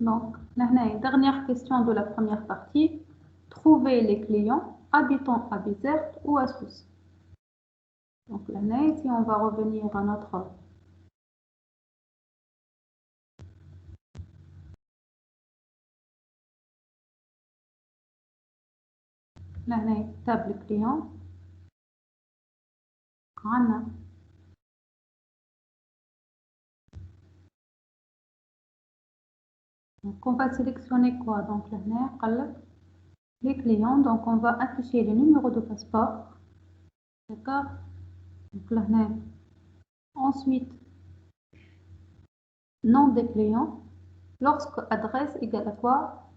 Donc, la dernière question de la première partie. Trouver les clients habitant à Bizerte ou à Sousse. Donc, là, si on va revenir à notre table client, donc on va sélectionner quoi? Donc là, les clients, donc on va afficher le numéro de passeport, d'accord? Donc là, ensuite, nom des clients, lorsque adresse égale à quoi?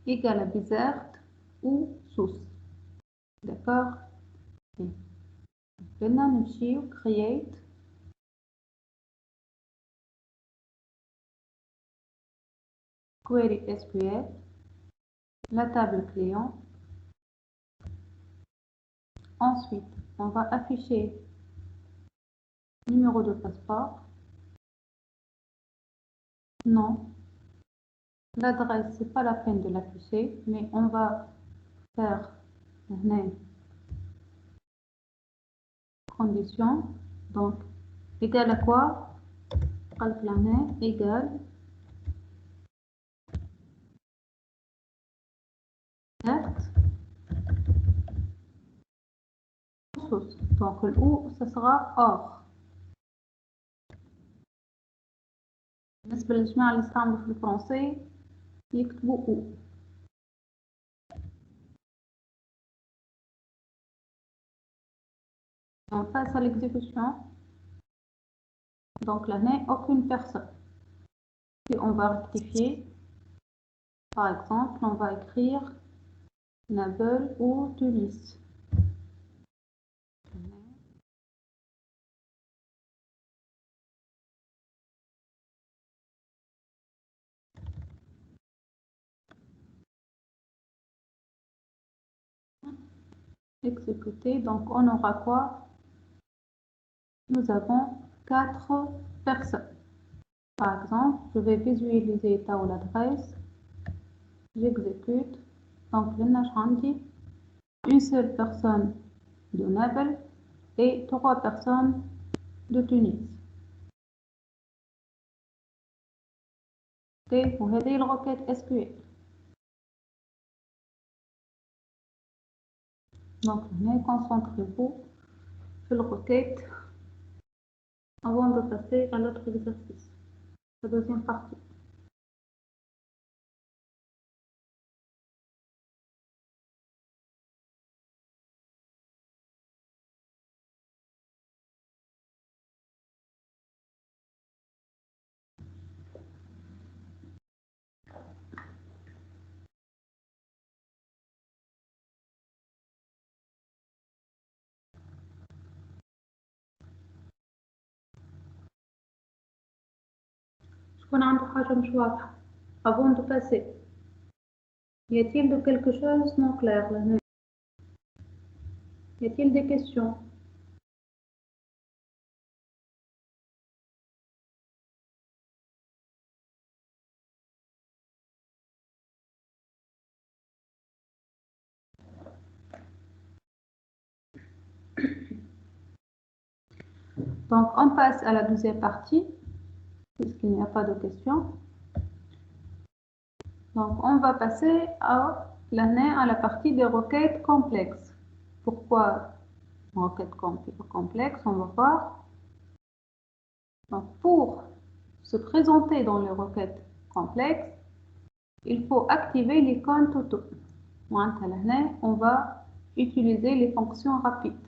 Égale à Bizerte ou Sousse, d'accord? Maintenant, nous create query SQL, la table client. Ensuite, on va afficher numéro de passeport, nom, l'adresse, c'est pas la peine de l'afficher, mais on va faire une condition, donc égal à quoi? Égal carte source. Donc le ou ça sera or. بالنسبة للجماعة اللي يستعملوا في الفرنسي يكتبوا او. On passe à l'exécution. Donc là, n'est aucune personne. Et on va rectifier. Par exemple, on va écrire Navel ou Tunis. Exécuter. Donc on aura quoi? Nous avons 4 personnes. Par exemple, je vais visualiser l'état ou l'adresse. J'exécute. Donc, là, j'ai une seule personne de Naples et 3 personnes de Tunis. Et vous avez la requête SQL. Donc, concentrez-vous sur la requête avant de passer à l'autre exercice, la deuxième partie. Je connais un حاجة مش واضحة. Avant de passer, y a-t-il de quelque chose non clair là? Y a-t-il des questions? Donc, on passe à la deuxième partie, puisqu'il n'y a pas de questions. Donc, on va passer à la partie des requêtes complexes. Pourquoi requêtes complexes? On va voir. Donc, pour se présenter dans les requêtes complexes, il faut activer l'icône Toto. On va utiliser les fonctions rapides.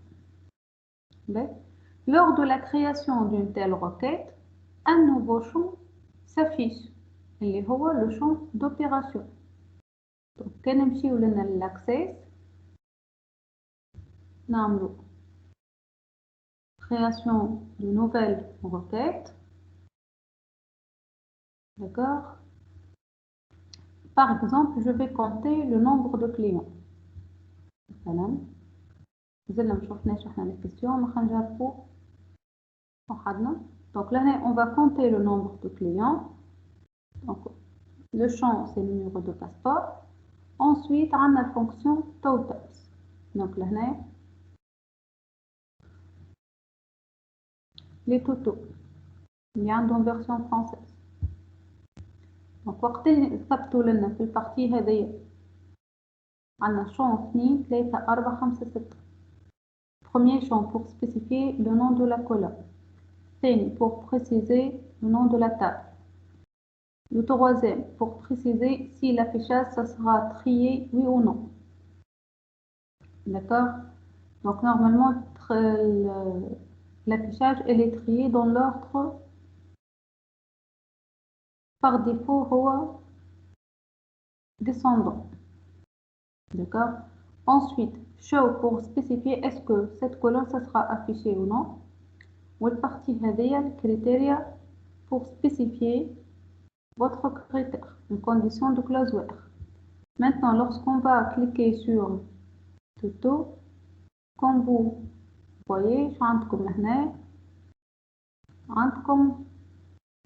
Lors de la création d'une telle requête, un nouveau champ s'affiche. اللي هو le champ d'opération. Donc, كنمشيو لنا l'access, نعملو création de nouvelles requêtes. D'accord? Par exemple, je vais compter le nombre de clients. مثلا مازلنا ما شفناش احنا les questions ما خنجربو وحدنا. Donc là on va compter le nombre de clients. Donc le champ c'est le numéro de passeport. Ensuite on a la fonction totals. Donc là les totaux اللي عندهم version française. Donc وقت اللي ثبتوا لنا في البارتي هذيا عندنا champ 2 3 4 5 6. Premier champ pour spécifier le nom de la colonne. Deuxième pour préciser le nom de la table. Le troisième pour préciser si l'affichage ça sera trié oui ou non. D'accord? Donc normalement l'affichage elle est trié dans l'ordre par défaut هو descendant. D'accord? Ensuite, show pour spécifier est-ce que cette colonne ça sera affichée ou non. Ou la partie هذيا criteria pour spécifier votre critère, une condition de closeware. Maintenant, lorsqu'on va cliquer sur Tuto, comme vous voyez, عندكم هنا عندكم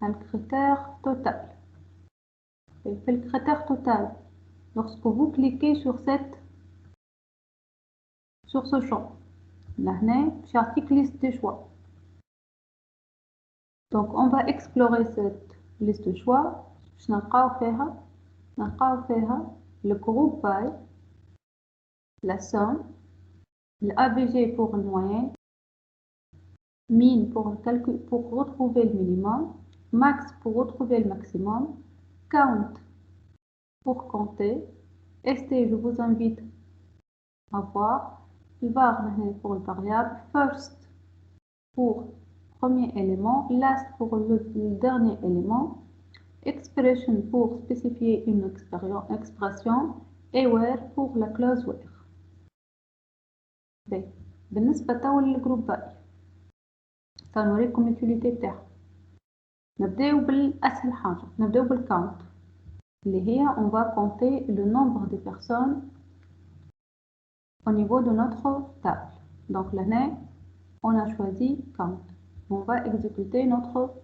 un critère total. Et le critère total, lorsque vous cliquez sur ce champ, là, j'ai une liste de choix. Donc, on va explorer cette liste de choix. Je نلقاو فيها le groupe by, la somme, le AVG pour le moyen, min pour le calcul, pour retrouver le minimum, max pour retrouver le maximum, count pour compter, st je vous invite à voir, var pour le variable, first pour premier élément, last pour le dernier élément, expression pour spécifier une expression et where pour la clause where. بالنسبة توا للجروب باي سنوريكم اليوتيليتي بتاعها. نبداو بالأسهل حاجة، نبداو بالكاونت اللي هي on va compter le nombre de personnes au niveau de notre table. Donc là on a choisi count. On va exécuter notre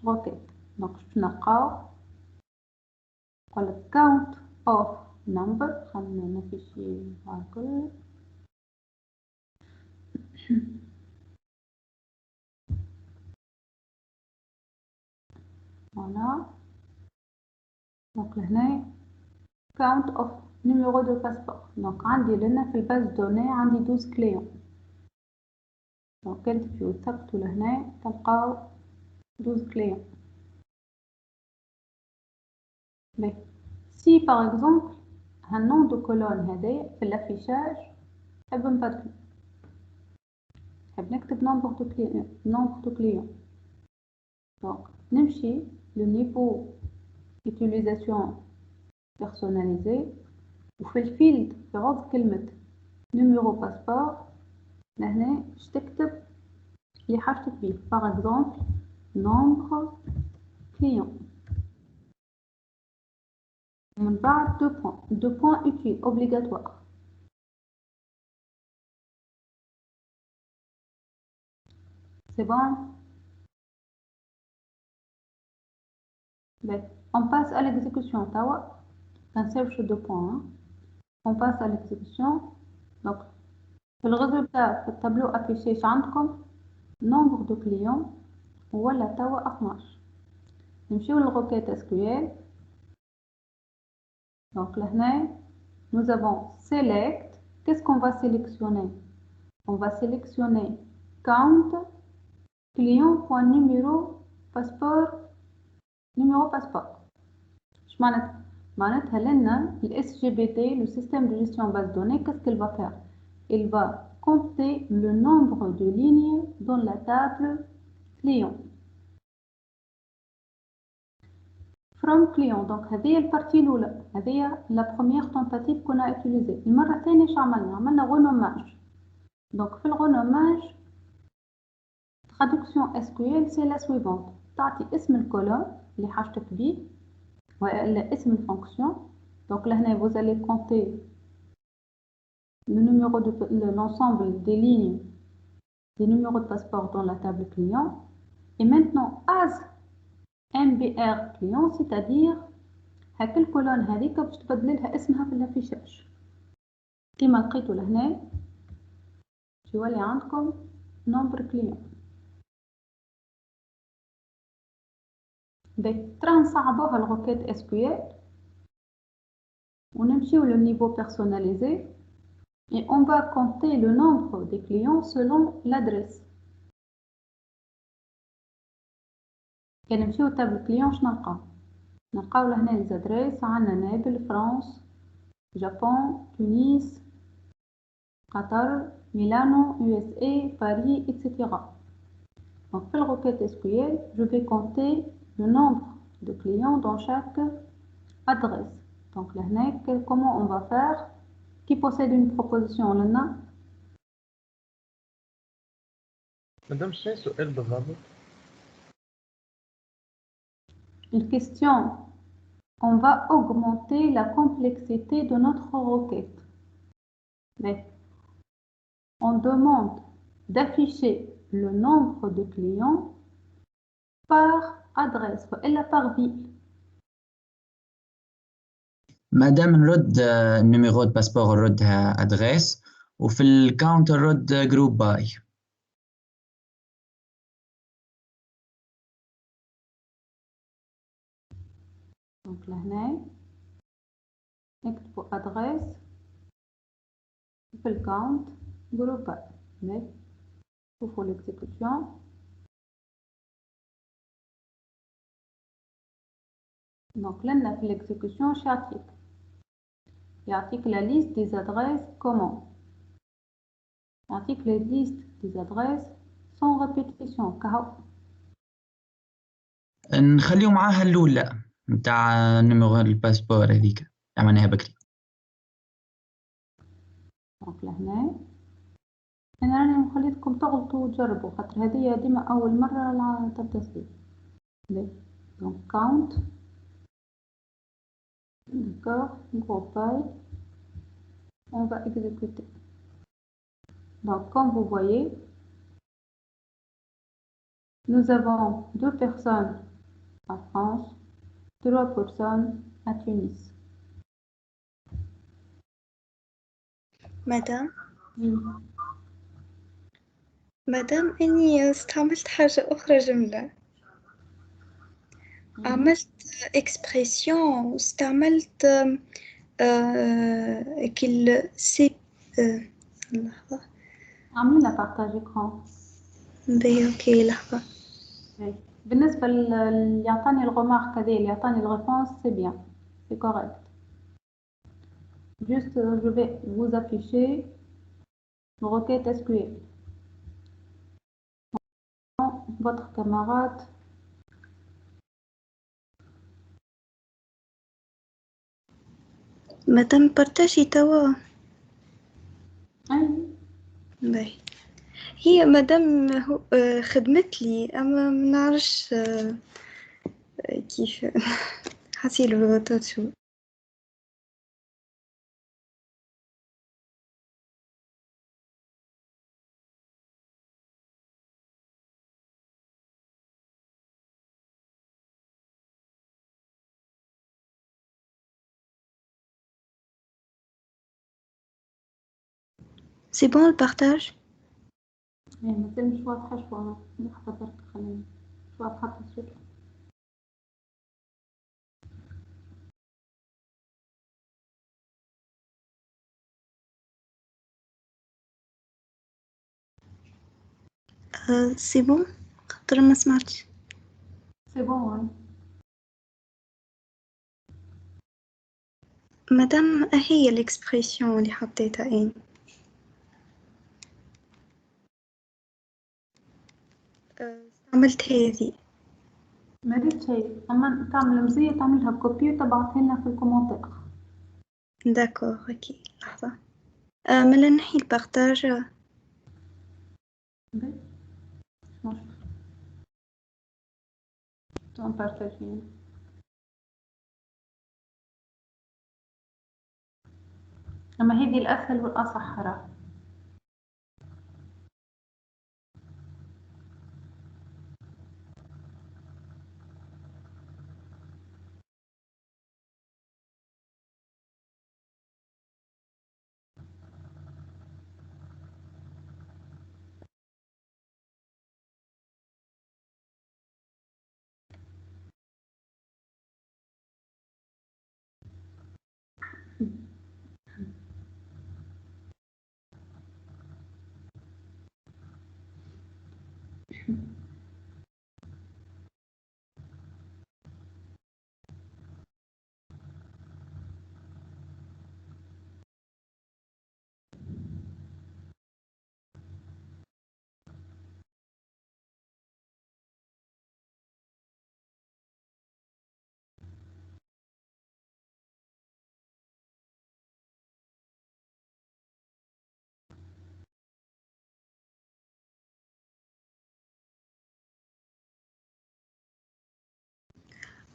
requête. Donc je نلقاو count of number. خلينا نفيشي هاكل. Voilà. Donc là count of numéro de passeport. Donc عندي لنا في الباز دوني عندي 12 clients. Donc كنت في تكتبوا لهنا تلقاو 12 clients. Mais si par exemple un nom de colonne هذا في الافfichage نحب نبدلو، نحب نكتب nombre de clients. Donc نمشي le niveau utilisation personnalisé وفي الفيلد في عوض كلمة numéro passeport لهنا باش تكتب اللي حاجتك بيه. Par exemple nombre client. من بعد deux points utiles obligatoires. C'est bon? Ben, on passe à l'exécution. On cherche deux points. On passe à l'exécution. Donc, le résultat في التابلو affiché عندكم nombre de clients ولا توا 12. نمشيو للrequête SQL. Donc là, nous avons select. Qu'est-ce qu'on va sélectionner? On va sélectionner count client.numéro passeport numéro passeport. معناتها لنا ال SGBT, le système de gestion base de données, qu'est-ce qu'il va faire? Il va compter le nombre de lignes dans la table client. From client, donc هذه البارتي الأولى، هذه la première tentative qu'on a utilisée. المرة الثانية شو عملنا؟ عملنا renommage. Donc في الرونوماج traduction SQL c'est la suivante. تعطي اسم الكولوم اللي حاجتك بيه ولا اسم الفونكسيون. Donc là vous allez compter le numéro de l'ensemble des lignes des numéros de passeport dans la table client. Et maintenant as MBR client, c'est-à-dire هاك الكولون هذيك باش تبدلي لها اسمها في الافيشاج كيما لقيتو لهنا يولي عندكم نومبر كليون. ترى نصعبوها الروكيت اس كيو ال ونمشيو للنيفو personnalisé et on va compter le nombre des clients selon l'adresse. كان نمشيو تاب الكليون شنو نلقاو لهنا ليزادريس عندنا نابل فرنسا جابون تونس قطر ميلانو USA Paris etc. Donc pour la requête SQL je vais compter le nombre de clients dans chaque adresse. Donc là comment on va faire qui possède une proposition لنا مدام شنو السؤال بالضبط؟ Une question, on va augmenter la complexité de notre requête. Mais on demande d'afficher le nombre de clients par adresse et par ville. مادام نرد النيميرو د باسبور نردها ادريس وفي الكاونت نرد جروب باي. Donc لهنا نكتبوا ادريس في الكاونت جروب باي. شوفوا l'exécution. Donc لنا في l'exécution يعطيك la liste des adresses comment يعطيك la liste des adresses sans répétition كهو. نخليو معاها الأولى نتاع نيميرو الباسبور هذيك عملناها بكري. دونك لهنا أنا راني مخليتكم تغلطوا وتجربوا خاطر هذه ديما أول مرة تتصل. Donc count d'accord groupe by on va exécuter. Donc comme vous voyez nous avons 2 personnes en France, 3 personnes à Tunis. مادام إني استعملت حاجة أخرى جملة عملت إكسبريسيون استعملت كل سي لحظة عملنا بارتاج إكران. أوكي لحظة. بالنسبة اللي يعطاني الغمارك هذه اللي يعطاني الريبونس سي بيان سي كوريكت. Juste je vais vous afficher une requête SQL. Votre camarade مادام بارتاجي توا أي باهي هي مادام خدمت لي أما منعرفش كيف حسيل بغطات شو. C'est bon le partage? مازال مش واضحة شوية لحظة برك خليني مش واضحة الصورة. C'est bon خاطر ما سمعتش. C'est bon oui. مادام هي الإكسبريسيون اللي حطيتها أين استعملت هذه ما ريت شيء أما تعمل مزية تعملها كوبي وتبعتها لنا في الكومنتات. داكور اوكي لحظة من نحي البارتاج شلون بارتاجين أما هذه الأسهل والأصح راه.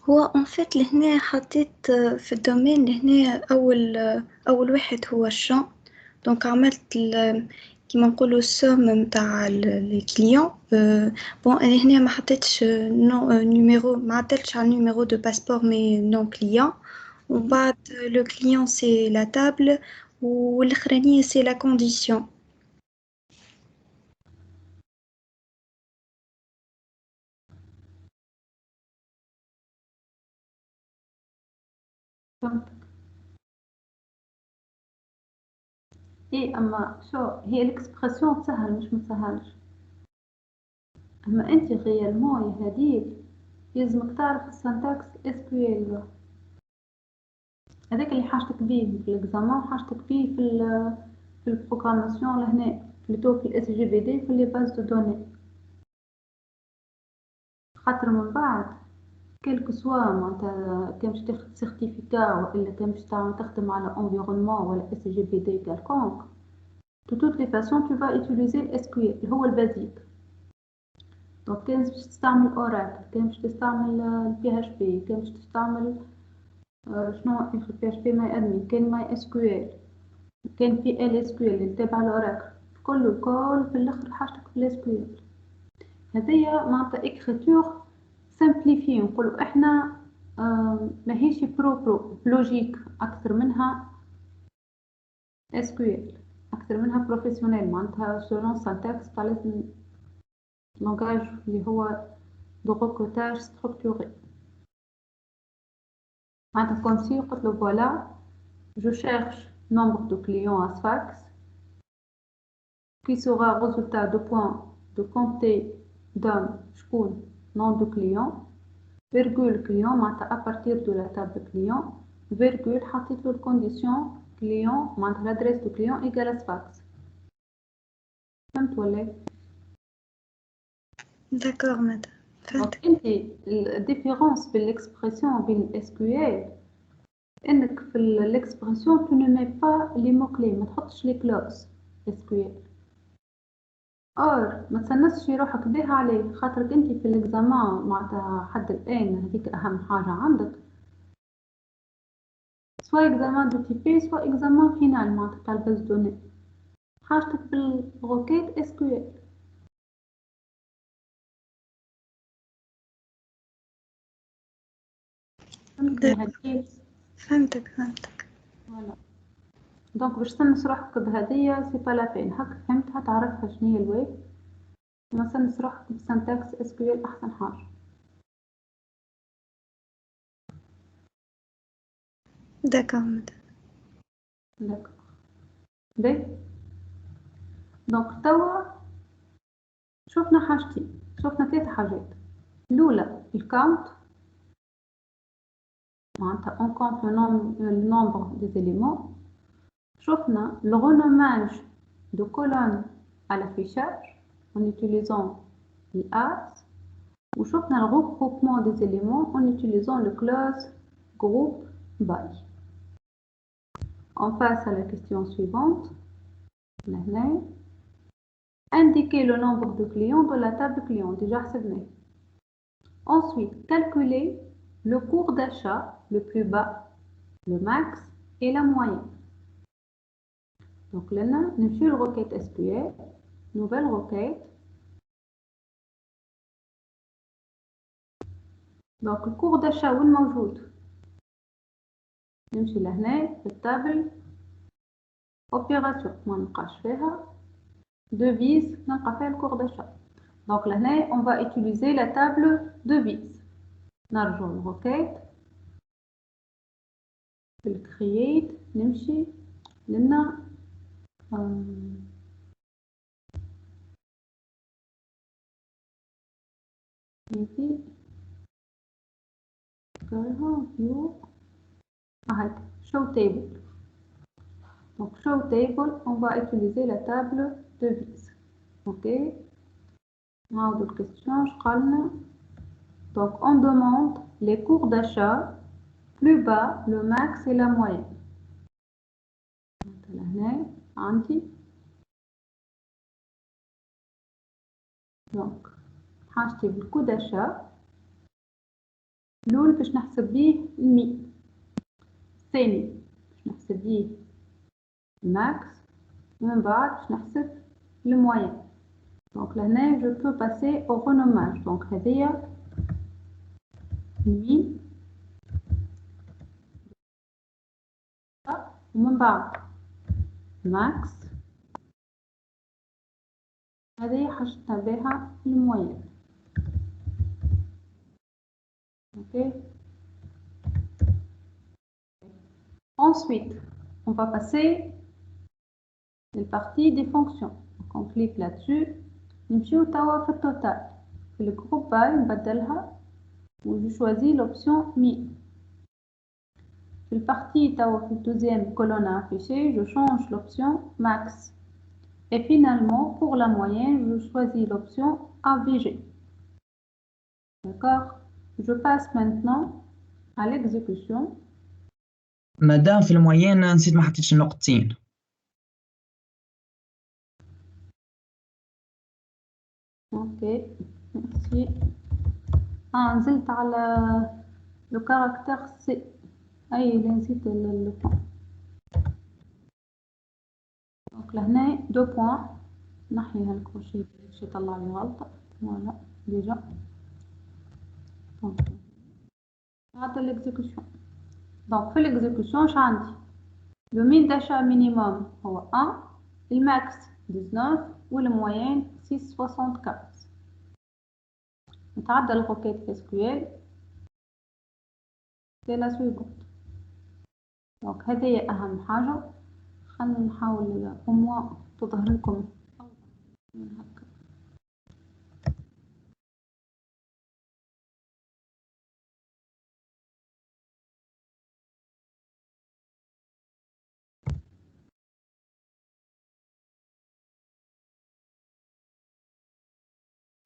هو en fait لهنا حطيت في الدومين لهنا أول واحد هو الشان دونك عملت كيما نقولوا السوم متاع الكليون بون أنا هنا ما حطيتش نيميرو ما عدلتش على النيميرو دو باسبور مي نون كليون وبعد لو كليون سي لا تابل والأخرانية سي لا كونديسيون. فهمتك. ايه اما شو هي الاكسبرسيون تسهل مش متسهلش، اما انت غيالمون يا هديك يلزمك تعرف السنتكس اس كيو ال، هذاك اللي حاجتك بيه في الاكزامان وحاجتك بيه في البروغراماسيون لهنا بلوتو في الاس جي بي دي في لي باز دو دوني، خاطر من بعد كلك سوا معناتها كان باش تاخد سيرتيفيكا والا كان باش تخدم على انفيرونمون ولا اس جي بي دي كالكونك de toutes les façons tu vas utiliser le SQL هو البازيك. دونك كان باش تستعمل اوراكل، كان باش تستعمل البي اتش بي، كان باش تستعمل شنو في البي اتش بي ماي ادمين، كان ماي اس كيو ال، كان في ال اس كيو ال اللي تابع الاوراكل، كل في الاخر حاجتك في الاس كيو ال. هذيا معناتها اكريتور سامبليفي نقولوا احنا ماهيش برو لوجيك اكثر منها اس كيو ال، اكثر منها بروفيسيونيل معناتها سولون سانتاكس تاع langage اللي هو de recrutage structuré. Comme si voilà, je cherche nombre de clients à Sfax qui sera résultat de point de compter d'un nom de client, virgule client, à partir de la table client, virgule, حطيت له condition client, l'adresse du client égale à Sfax. فهمت ولا؟ D'accord madame. Donc, la différence de l'expression de SQL, انك في l'expression tu ne mets pas les mots clés، ما تحطش les clauses SQL. or ما تسنسش روحك بها عليه، خاطرك انت في الاكزامان معناتها حد الان هذيك اهم حاجة عندك، سواء اكزامان دو تيبي سواء اكزامان فينال معناتها تاع الباز دوني، حاجتك بالروكيت SQL. فهمتك. فوالا. دونك باش تنس روحك بهدية سي با لا بين، هاك فهمتها تعرفها شنيا الواي، ما تنس روحك بسنتكس اس كيو ال احسن حاجة. داكور مدام. داكور باهي. دونك توا شوفنا حاجتين، شوفنا 3 حاجات. الأولى الكاونت معناتها on compte le nombre des éléments. شوفنا le renommage de colonne à l'affichage en utilisant le as. وشوفنا le regroupement des éléments en utilisant le clause group by. On passe à la question suivante. Maintenant, indiquer le nombre de clients de la table client, déjà حسبناه. Ensuite, calculer le cours d'achat le plus bas, le max et la moyenne. Donc là, nous avons une requête SQL, nouvelle requête. Donc le cours d'achat où est موجود؟ نمشي لهنا في التابل opération ما نلقاش فيها devise نلقى فيها الكور d'achat. Donc là, on va utiliser la table devise. نرجع للrequête في ال create نمشي لنا ici, view, arrête, show table. Donc, show table, on va utiliser la table de vis. Ok. Autre question, donc, on demande les cours d'achat, plus bas, le max et la moyenne. Donc, حاجتي بالكو d'achat. الأول باش نحسب بيه المي. الثاني باش نحسب بيه الماكس. ومن بعد باش نحسب الموين. Donc لهنا je peux passer au renommage. Donc هذيا مي ومن بعد ماكس. هذه حاجتنا بها الموين. Ok. Ensuite, on va passer la partie des fonctions. Donc on clique là-dessus. نمشيو توا في التوتال. في الجروب باي نبدلها و je choisis l'option mi. في البارتي توا في الدوزيام colonne à afficher, je change l'option max. Et finalement, pour la moyenne, je choisis l'option AVG. D'accord? Je passe maintenant à l'exécution. مادام في الموين نسيت ما حطيتش النقطتين. Ok, merci. نزلت على le caractère C. أي اللي نسيت le point. Donc لهنا 2 points. نحي هالكروشيه باش يطلع لي غلطة. Voilà, déjà. Donc, هذا l'exécution. Donc في l'exécution شعندي le mille d'achat minimum هو 1, le max 19 و le moyen 6,75. نتعدى الروكيت SQL c'est la suivante. Donc هذه أهم حاجة. خلينا نحاول au moins تظهر لكم من هكا.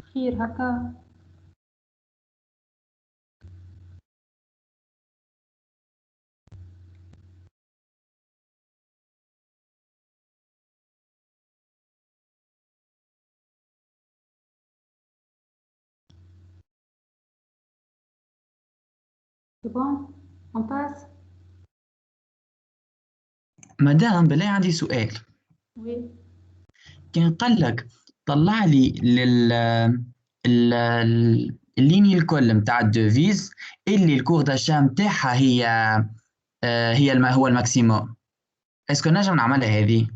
خير هكا. C'est bon? On passe? مادام بلاي عندي سؤال. Oui. كان قال لك طلع لي الليني الكل نتاع الدوفيز اللي الكور داشا نتاعها هي هو الماكسيموم. اسكو نجم نعملها هذه؟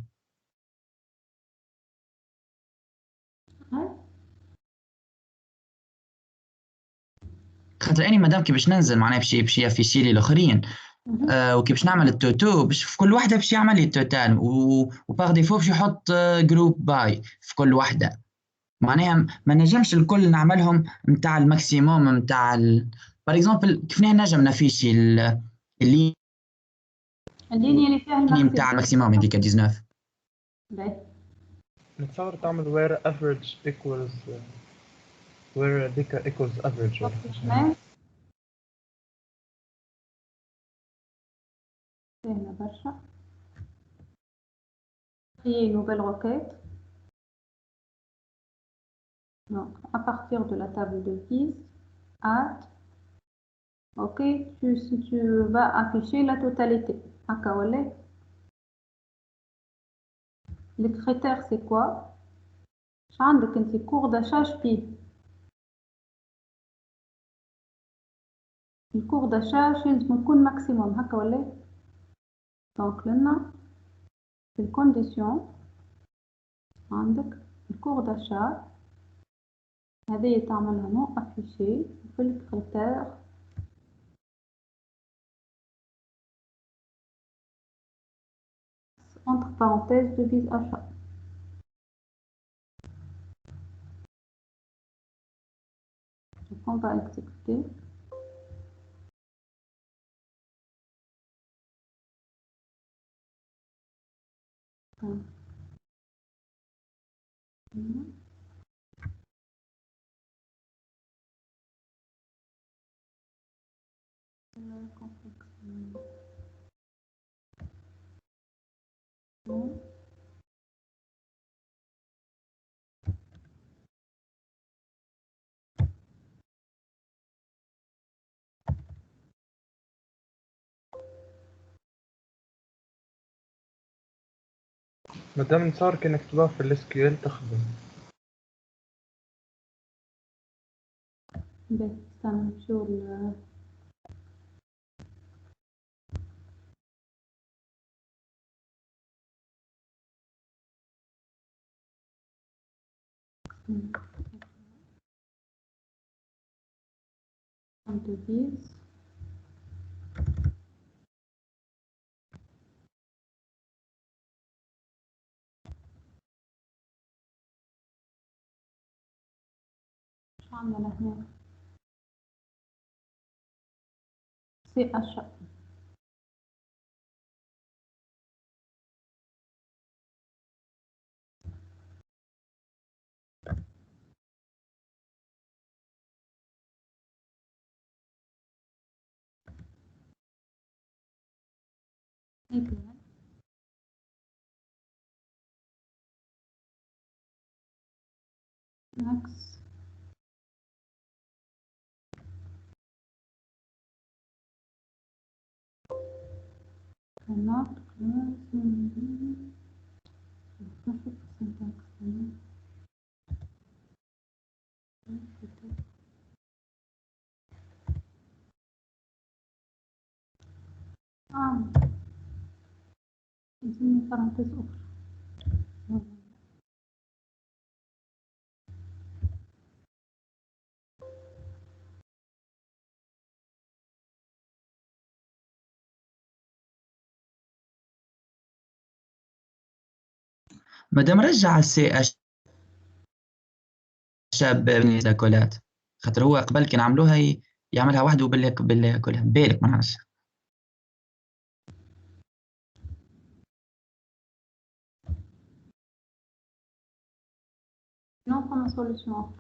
خاطر اني مادام كي باش ننزل معناها باش يافيشي لي الاخرين وكي باش نعمل التوتو باش في كل وحده باش يعمل لي التوتال وباغ ديفو باش يحط جروب باي في كل وحده. معناها ما نجمش الكل نعملهم نتاع الماكسيموم نتاع باغ اكزومبل كيف نجم نافيشي اللي اللي فيها الماكسيموم نتاع الماكسيموم هذيك 19. باهي. نتصور تعمل where average equals where ديكا equals average ولا سهلة برشا. Créer une nouvelle requête. Donc, à partir de la table de vis, add. Ok, tu vas afficher la totalité. Les critères, c'est quoi? عندك انت cours d'achat شبيه. الكور d'achat لازم يكون ماكسيموم هكا ولا؟ دونك لنا في الكونديسيون عندك الكور d'achat هذه تعملها نو افيشي. في الكريتير entre parenthèses devise achat. Donc on va exécuter. مادام صار كأنك تكتبها في ال SQL تخدم. بس استنى نمشيو devise. شو عملنا هنا؟ CH. equal max cannot close syntax. عايزين فرنتيز أخرى. مادام رجع السي اش شاب بالكولات، خاطر هو قبل كان عملوها يعملها وحده باللي ياكلها بالك ما نعرفش. Non, comme solution.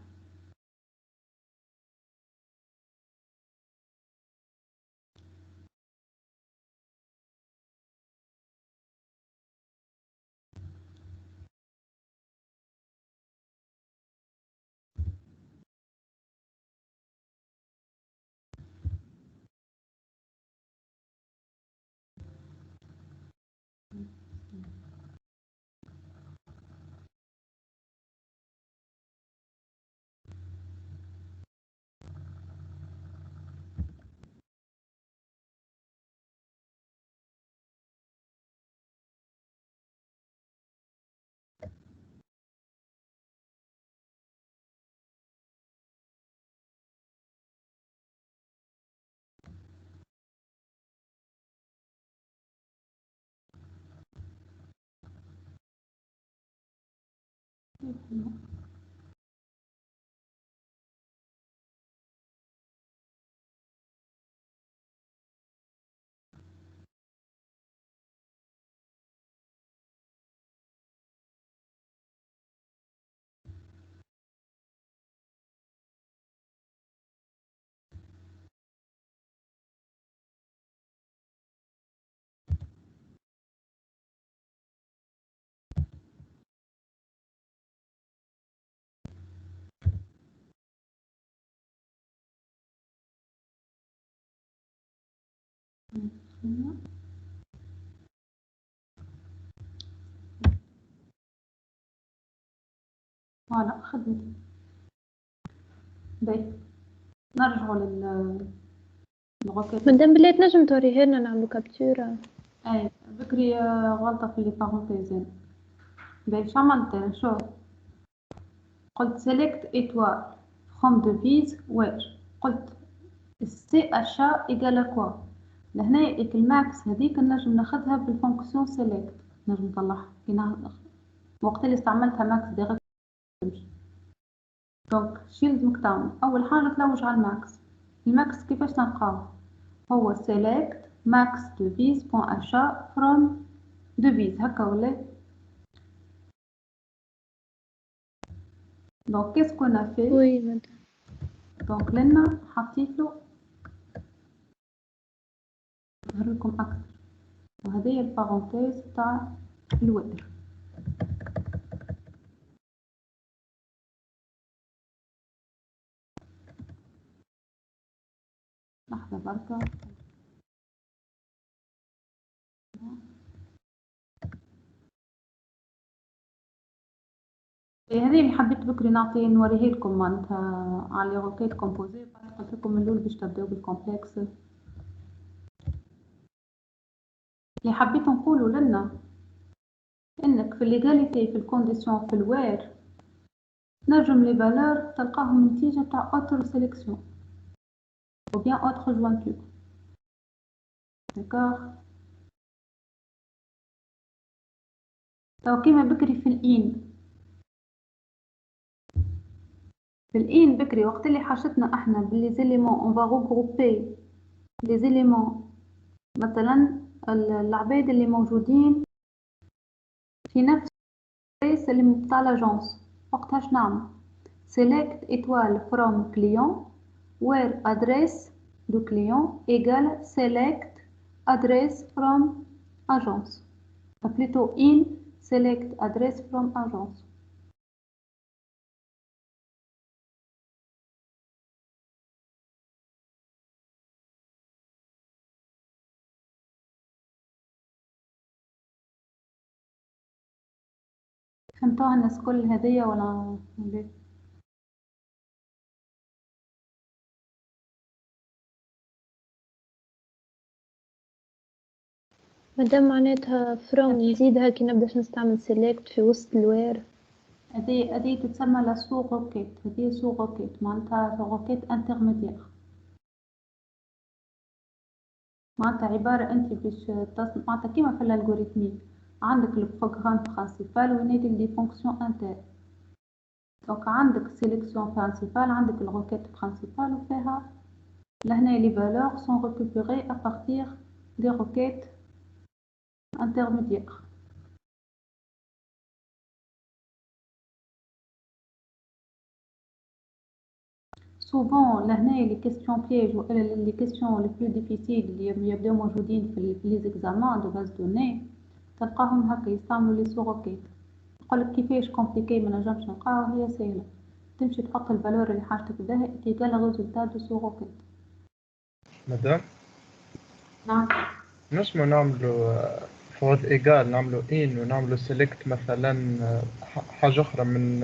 فوالا خدمت. باهي نرجعوا للغوكيت. مادام بلي تنجم توريه لنا نعملو كابتورة. اي بكري غلطة في لي بارونتيزين. باهي شو عملت؟ شوف قلت select étoile from devise واش قلت السي اشا ايكال كوا. لهنا الماكس هذيك نجم ناخذها بالفونكسيون select، نجم نطلعها كي وقت اللي استعملتها ماكس ديريكت تمشي. دونك شي لازمك تعمل أول حاجة تلوج على الماكس. الماكس كيفاش تلقاوه؟ هو select max devise point achat from devise هكا ولا؟ دونك qu'est-ce qu'on a fait؟ وي مدام. دونك لنا حطيتلو نظهر لكم أكثر، وهذه البارونتيز تاع الوتر. لحظة بركة. هذه اللي حبيت بكري نوريه لكم معناتها على لي روكيت كومبوزي. قلت لكم من الأول باش تبداو بالكومبلكس. اللي حبيت نقولوا لنا انك في الليغاليتي في الكونديسيون في الوير نجم لي فالور تلقاهم نتيجة تاع اوتر سيليكسيون ou bien autre jointure. d'accord. تو كيما بكري في الإين، في الإين بكري وقت اللي حاجتنا احنا باللي زيليمون اون فا روغروبي لي زيليمون، مثلا العباد اللي موجودين في نفس البيس اللي تاع لاجونس، وقتها اش نعمل؟ select étoile from client where address du client égale select address from agence. plutôt in select address from agence. فهمتوها الناس كل هدية ولا لا؟ مادام معناتها فروم نزيدها كي نبداش نستعمل سيلكت في وسط الوير. هذه تتسمى لا سو روكيت. هذه سو روكيت معناتها روكيت انترميديير. معناتها عبارة انت باش معناتها كيما في الالغوريثميك عندك البروغرام برينسيبال وينادي دي فونكسيون انتر. دونك عندك سيليكسيون برينسيبال، عندك الروكيت برينسيبال وفيها لهنا لي فالور سون ريكوبيري ا بارتير دي روكيت انترميديير. souvent لهنا لي كيستيون بييج ولا لي كيستيون لي بلو ديفيسيل اللي يبداو موجودين في لي زيكزامان دو باز دوني تلقاهم هكا يستعملوا لي سو روكيت. نقولك كيفاش كومبليكي ما نجمش نلقاو، هي سهله، تمشي تحط الفالور اللي حاجتك بها تيجال الريزولتا دو سو روكيت. مدام نعم. نجمو نعملو فور ايجال نعملو ان ونعملو سيلكت مثلا حاجة أخرى من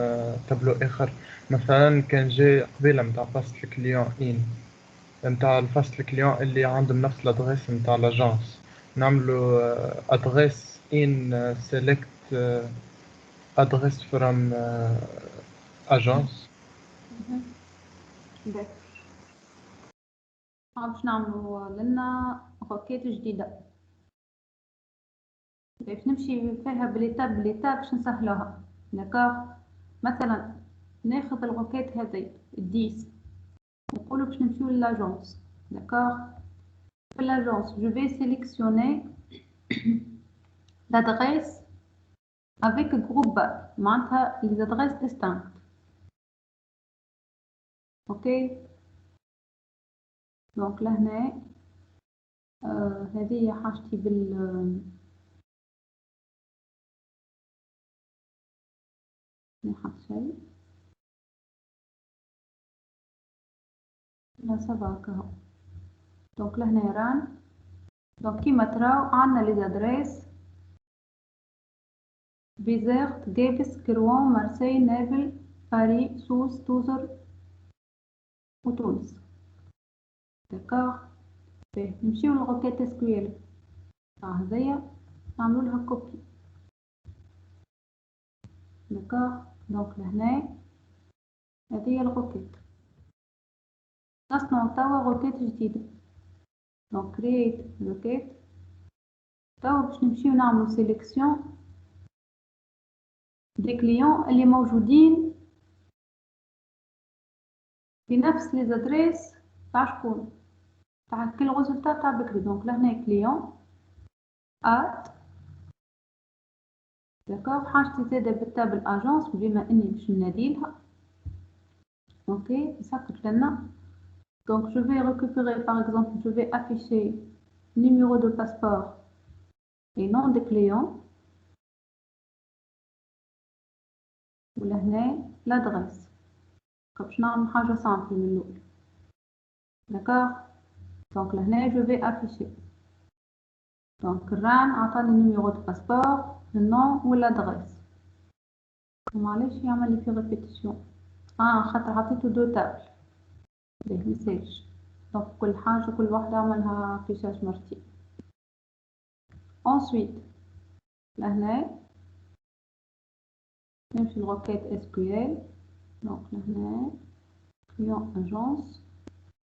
تابلو آخر. مثلا كان جاي قبيلة متاع فاست الكليون ان متاع الفاست الكليون اللي عندهم نفس الادريس متاع لاجونس، نعملو ادريس ان سيلكت ادريس فروم اجونس. باش نعملو لنا روكيت جديده باش نمشي فيها بليتاب باش نسهلوها. داكوغ. مثلا ناخذ الروكيت هذي 10 نقولو باش نمشيو للاجونس. داكوغ. في l'ageance, je vais sélectionner l'adresse avec groupe معناتها les adresses distinctes. ok. donc لهنا هذه حاجتي نحط شيء لا سافا كهو. دونك لهنا ران. دونك كيما تراو عندنا لي زادريس بيزيرت جيبس كروان مارسي نابل باريس سوس توزر وتونس. داكوغ. نمشيو للروكيت SQL هذيا نعملو لها كوبي. داكوغ. دونك لهنا هذه الروكيت نصنعو توا روكيت جديدة. دونك كرييت روكيت. توا باش نمشيو نعملو سيليكسيون دي كليون اللي موجودين بنفس لي زادريس تاع شكون تاع كل ريزولتا تاع بكري. دونك لهنا كليون ات داكوغ حاجتي زاده بالتابل اجونس بما اني باش نناديلها. اوكي يسكت لنا. Donc je vais récupérer par exemple, je vais afficher numéro de passeport et nom de client. ولهنا l'adresse. باش نعمل حاجة سامبل من الأول. D'accord. Donc لهنا je vais afficher. Donc الران عطاني numéro de passeport, le nom ou l'adresse. معليش يعمل لي في répétition. خاطر عطيته دو تابل. ليه ميساج. Donc كل حاجة كل واحدة عملها affichage مرتين. Ensuite لهنا نمشي للروكيت SQL. Donc لهنا client agence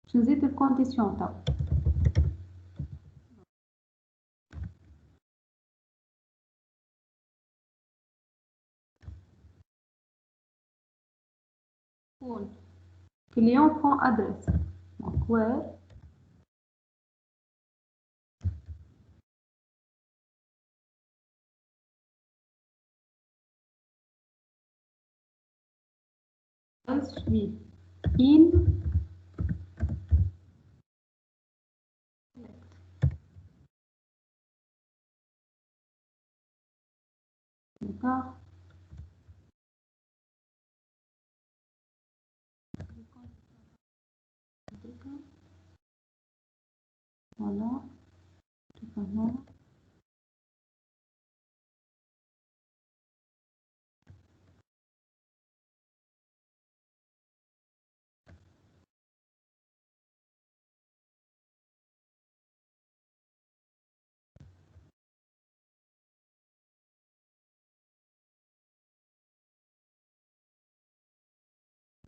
باش نزيد الكونديسيون تاعو. client.adresse. Donc where suit in d'accord. Voilà, tout simplement.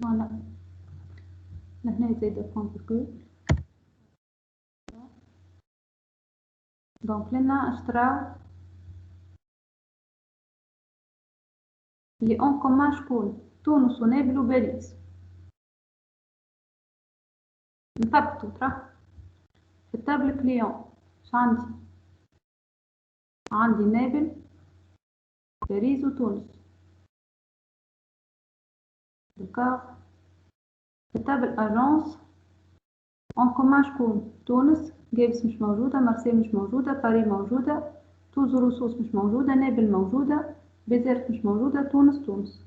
Voilà. لهنا زايدة كونتيكول. دونك لنا اشتراو اللي اون كومان شكون تونس ونابل وباريس. نثبتو ترى في التابل كليون اش عندي نابل باريس وتونس. دكار في التابل اجونس اون كومان شكون تونس. جابس مش موجودة، مرسي مش موجودة، باري موجودة، توزو رصوص مش موجودة، نابل موجودة، بيزيرت مش موجودة، تونس.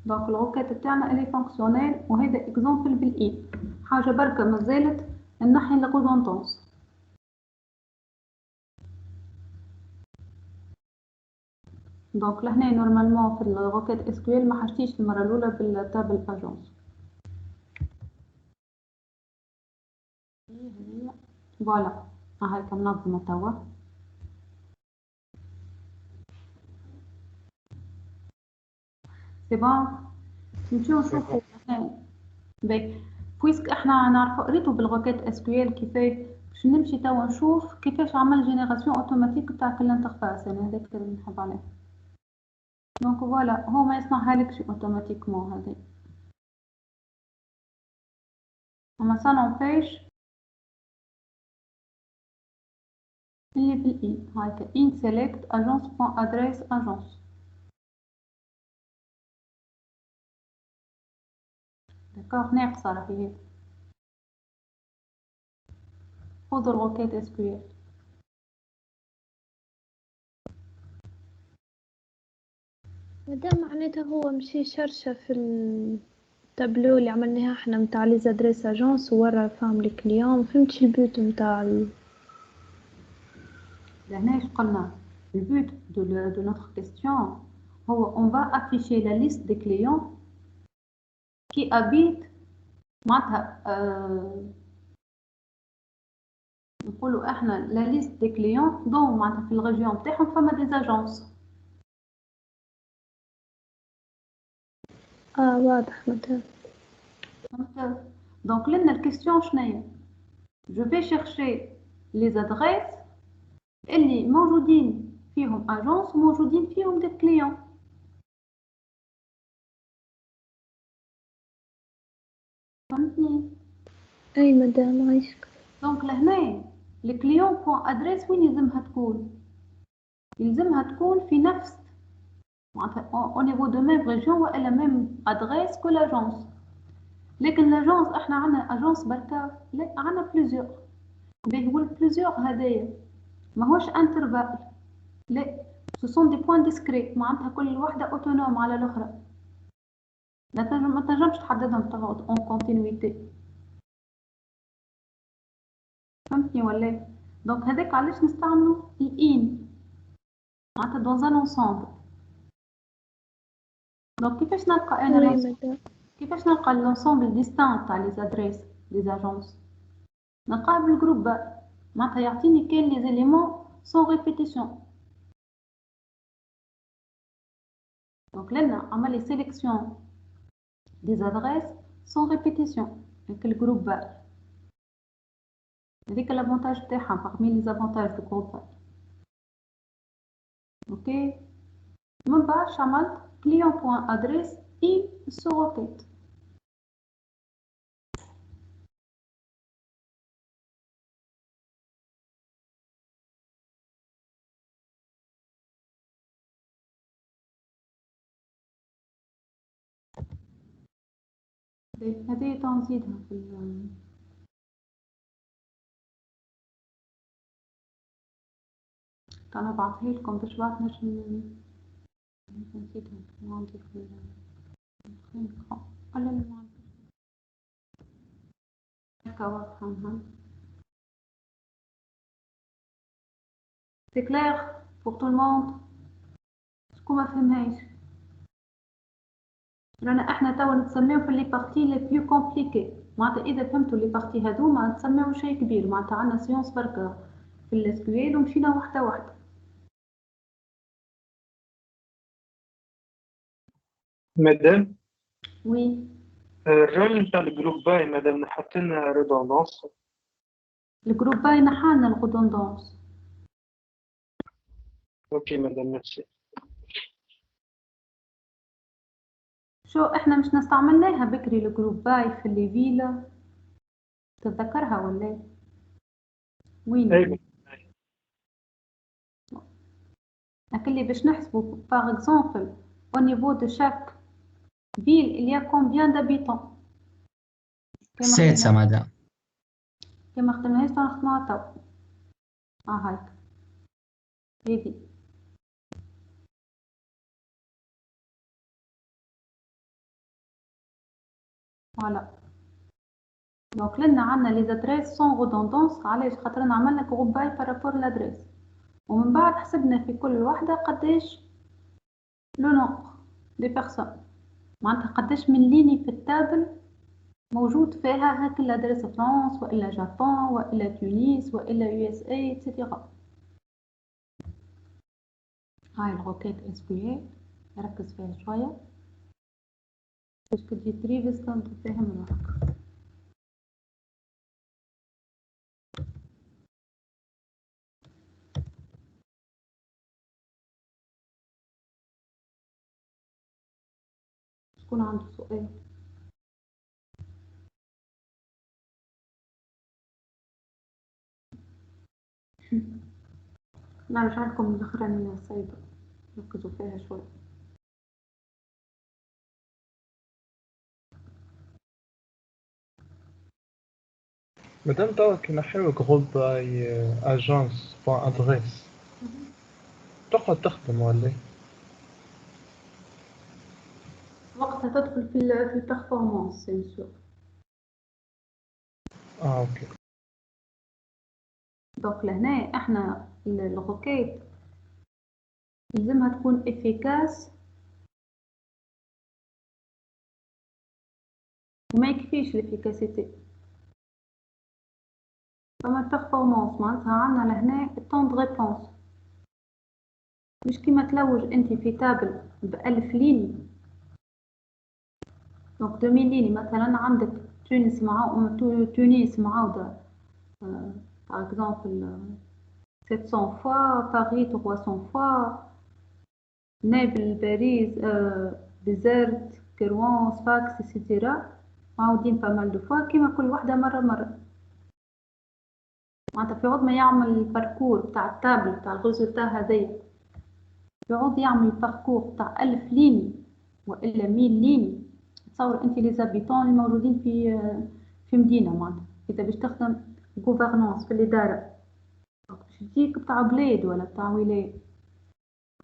دونك الروكات تاعنا الي فونكسيونيل. وهذا اكزامبل بالاي حاجة بركة مازالت نحي الريدوندونس. دونك لهنا نورمالمون في الروكات SQL ما حاجتيش المرة الأولى بالتابل اجونس. فوالا هاكا منظمة توا. سي بون نمشيو نشوفو باهي. بويسك احنا نعرفو قريتو بالروكات SQL كيفاش باش نمشي توا نشوف كيفاش عمل جينيراسيون اوتوماتيك تاع كل انترفاس. انا هذاك اللي نحب عليه. دونك فوالا هو ما يصنعها لكش اوتوماتيكمون هذا. اما سا نومبيش اللي بالاي هاكا in select agence.adresse agence. داكوغ ناقصة راهي هي. خذوا الروكات SQL. مادام معناتها هو مشي شرشة في التابلو اللي عملناها احنا متاع لي زادريس اجونس وورا فهم الكليون. مفهمتش البوت متاع لهنا اش قلنا le but de notre question هو on va afficher la liste des clients qui habitent معناتها نقولوا احنا la liste des clients دون معناتها في الريجيون بتاعهم فما دي اجونس. واضح مثلا. دونك لنا الكيستيون شناهي je vais chercher les adresses اللي موجودين فيهم اجونس وموجودين فيهم دي كليون. أي مدام عايشك. دونك لهنا الكليون بوان ادريس وين يلزمها تكون؟ يلزمها تكون في نفس معناتها او نيفو دو ميم ريجيون والا ميم ادريس كل اجونس. لكن لاجونس احنا عندنا اجونس بركا، لا عندنا بليزيور. باهي هو البليزيور هذايا ماهوش انترفال، لا سو سون دي بوين ديسكري، معناتها كل وحده اوتونوم على الاخرى، ما تنجمش تحددهم تقعد اون كونتينيتي. فهمتني ولا؟ دونك هذاك علاش نستعملوا الان معناتها دون ان انسومبل. دونك كيفاش نلقى انا أي مدام. كيفاش نلقى لونسومبل ديستان تاع لي زادريس لي اجونس؟ نلقاه بالجروب معناتها يعطيني كان لي زيليمون سون ريبيتيسيون. دونك لنا عمل لي سيليكسيون دي زادريس سون ريبيتيسيون avec الجروب هذيك لافونتاج تاعها parmi لي زافونتاج دو جروب. اوكي من بعد عملت كليون بوان ادريس اي سو روكيت. هذه تنزيدها في انا بعطيه لكم باش بعد نجم نزيدها عندي في ولا ما عندي هكا واضحة. سي كلير بور تو الموند؟ شكون ما فهمهاش؟ رانا احنا توا نتسميو في لي بارتي لي بلو كومبليكي، معناتها اذا فهمتوا لي بارتي هذوما نتسميو شيء كبير، معناتها عندنا سيونس بركا في الاسكويل ومشينا واحده واحده. مادام وي الرول نتاع الجروب باي مادام نحط لنا ريدوندونس. الجروب باي نحانا الغودوندونس. اوكي مادام ميرسي. شو احنا مش نستعملناها بكري الجروب باي في اللي فيلا، تتذكرها ولا وين؟ ايوه لكن باش نحسبوا باغ اكزومبل au niveau de chaque ville il y a combien d'habitants. السادسة مدام. كما خدمناهاش نخدموها تو. هايك هذي فوالا. دونك لنا عندنا لي زادريس سون ريدوندونس، علاش؟ خاطرنا عملنا جروب باي بارابور لادريس، ومن بعد حسبنا في كل وحده قداش لو نومبر دي بيرسون، معناتها قداش من ليني في التابل موجود فيها هاك الادريس فرنسا والا جابان والا تونس والا يو اس اي اتسيتيرا. هاي الروكيت اس بي اي ركز فيها شويه باش تجي تريفز تفهم روحك. شكون عنده سؤال؟ نرجع لكم الاخرانية سايبة ركزوا فيها شوي. مادام توا كي نحيو جروب باي اجونس بوان ادريس تقعد تخدم ولا؟ وقتها تدخل في البرفورمانس سي سور. اوكي. دونك لهنا احنا الروكيت يلزمها تكون افيكاس وما يكفيش الافيكاسيتي. فما البرفورمانس معناتها عندنا لهنا الطون دو ريبونس، مش كيما تلوج انت في تابل ب1000 ليني، دونك 2000 ليني مثلا عندك تونس معاودة par exemple 700 fois, Paris 300 fois, Naples, Paris, Bizerte, Kerouan, Sfax, etc. معودين بامال دو فوا كيما كل وحدة مرة معناتها في عوض ما يعمل الباركور بتاع التابل بتاع الريزولتا هذايا، في عوض يعمل الباركور بتاع 1000 ليني وإلا 1000 ليني. تصور انت لي زابيتون الموجودين في مدينة معناتها إذا باش تخدم غوفرنانس في الإدارة باش تجيك بتاع بلاد ولا بتاع ولاية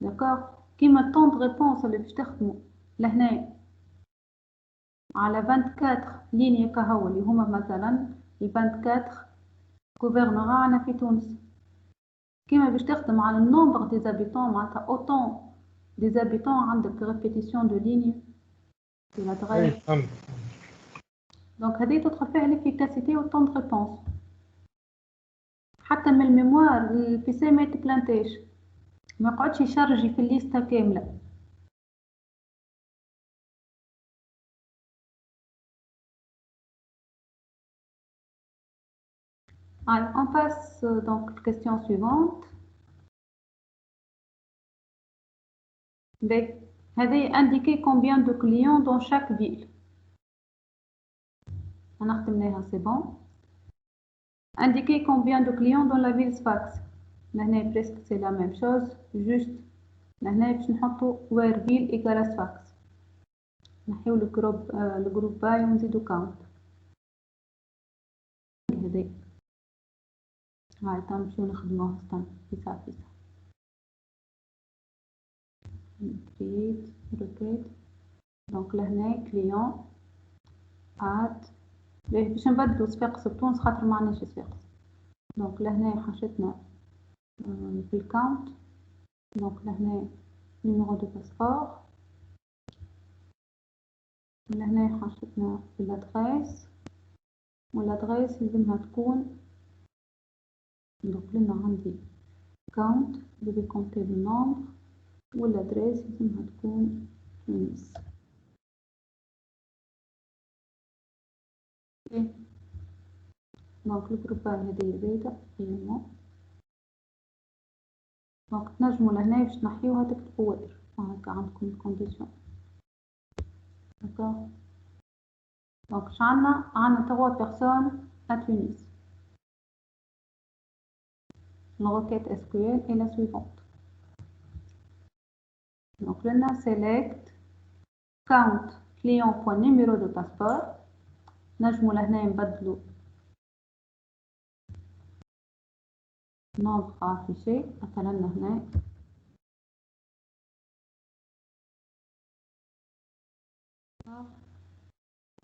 داكوغ. كيما الطون دو ريبونس اللي باش تخدمو لهنا على 24 لينيا كهو اللي هما مثلا ال 24 غوفرنورا عنا في تونس، كيما باش تخدم على النومبر دي زابيتون معناتها اوتون دي زابيتون عندك ريبيتيسيون دو لينيا في لادغيس. فهمت. دونك هذه تدخل فيها ليفيكاسيتي والطون دو ريبونس. حتى من الميموار البيسي ما يتبلانتيش، ما يقعدش يشرجي في الليسته كامله. Allez, on passe donc à la question suivante. B. هذه indiquer combien de clients dans chaque ville. On a terminé, c'est bon. Indiquer combien de clients dans la ville Sfax. Là, presque c'est la même chose, juste là, باش نحطوا where ville égale Sfax. نحيو le groupe باي ونزيدو count. هذه هاي تنمشيو نخدموها استنى فيسا. create requête. donc لهنا client add باش نبدلو صفاقس بتونس خاطر ما عندناش صفاقس. دونك لهنا حاجتنا في الكاونت. دونك لهنا نيميرو دو باسبور. لهنا حاجتنا في الادريس والادريس لازمها تكون. دونك لنا عندي كاونت جو في كونتي لو نومبر والادريس لازمها تكون تونس. دونك الجروبان هذه زايدة ايامو. دونك تنجمو لهنا باش نحيوها تكتبو وير هاكا عندكم الكونديسيون. داكوغ. دونك عندنا 3 بيرسون à Tunis. La requête SQL est la suivante. Donc là, select count client.numéro de passeport. نجمو لهنا نبدلو nombre affiché مثلا هنا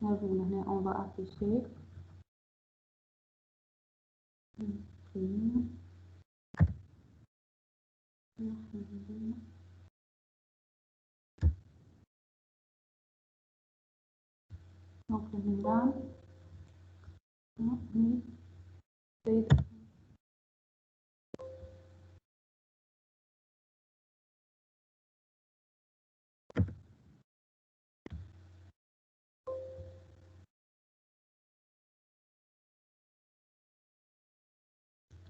نجمو لهنا on va afficher donc لهنا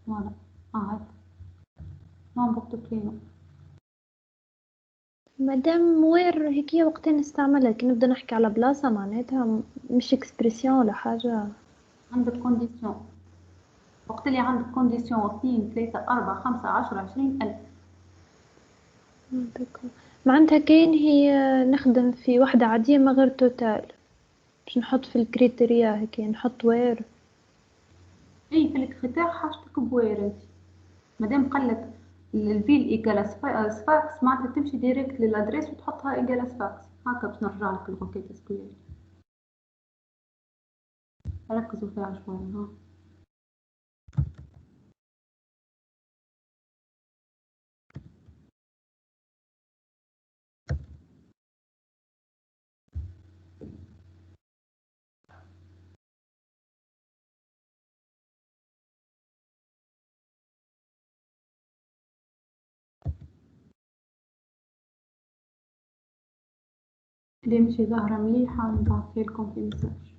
voilà هاي nombre de clients. مادام وير هيكية وقتين نستعملها كي نبدا نحكي على بلاصة معناتها مش اكسبريسيون ولا حاجة. عندك كونديسيون وقت اللي عندك كونديسيون 2 3 4 5 10 20 ألف. معناتها كاين هي نخدم في وحدة عادية ما غير توتال باش نحط في الكريتيريا هيك نحط وير. اي في الكريتير حاجتك بوير انت مادام قالك الفيل ايكال سفاكس معناتها تمشي ديريكت للادريس وتحطها ايكال سفاكس. هكا باش نرجع لك الروكيت SQL. ركزوا فيها شويه ها. اللي مشي ظاهرة مليحة نبعثها لكم في مساج.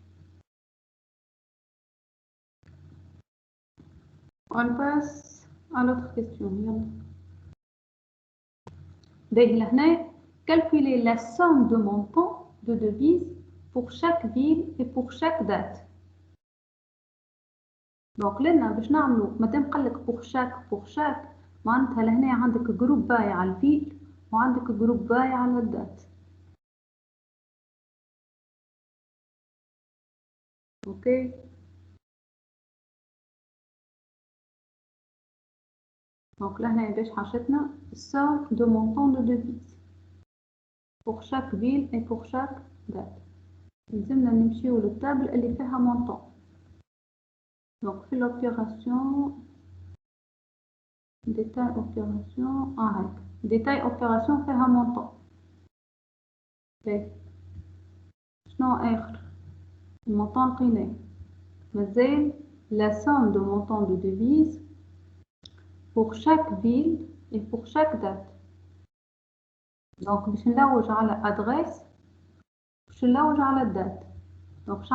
On passe à l'autre question. يلا. باهي لهنا calculer la somme de montants de devises pour chaque ville et pour chaque date. Donc لنا باش نعملو مادام قالك pour chaque معناتها لهنا عندك جروب باي على الفيل وعندك جروب باي على الدات. اوكي دونك لهنا باش حاجتنا somme de montant de devises pour chaque ville et pour chaque date. لازمنا نمشيو للتابل اللي فيها montant. Donc في l'opération détail opération هاك détail opération فيها montant. طيب شنو آخر montant لقيناه مازال la somme de montant de devises pour chaque ville et pour chaque date. Donc باش نلوج على adresse باش نلوج على الدات. Donc باش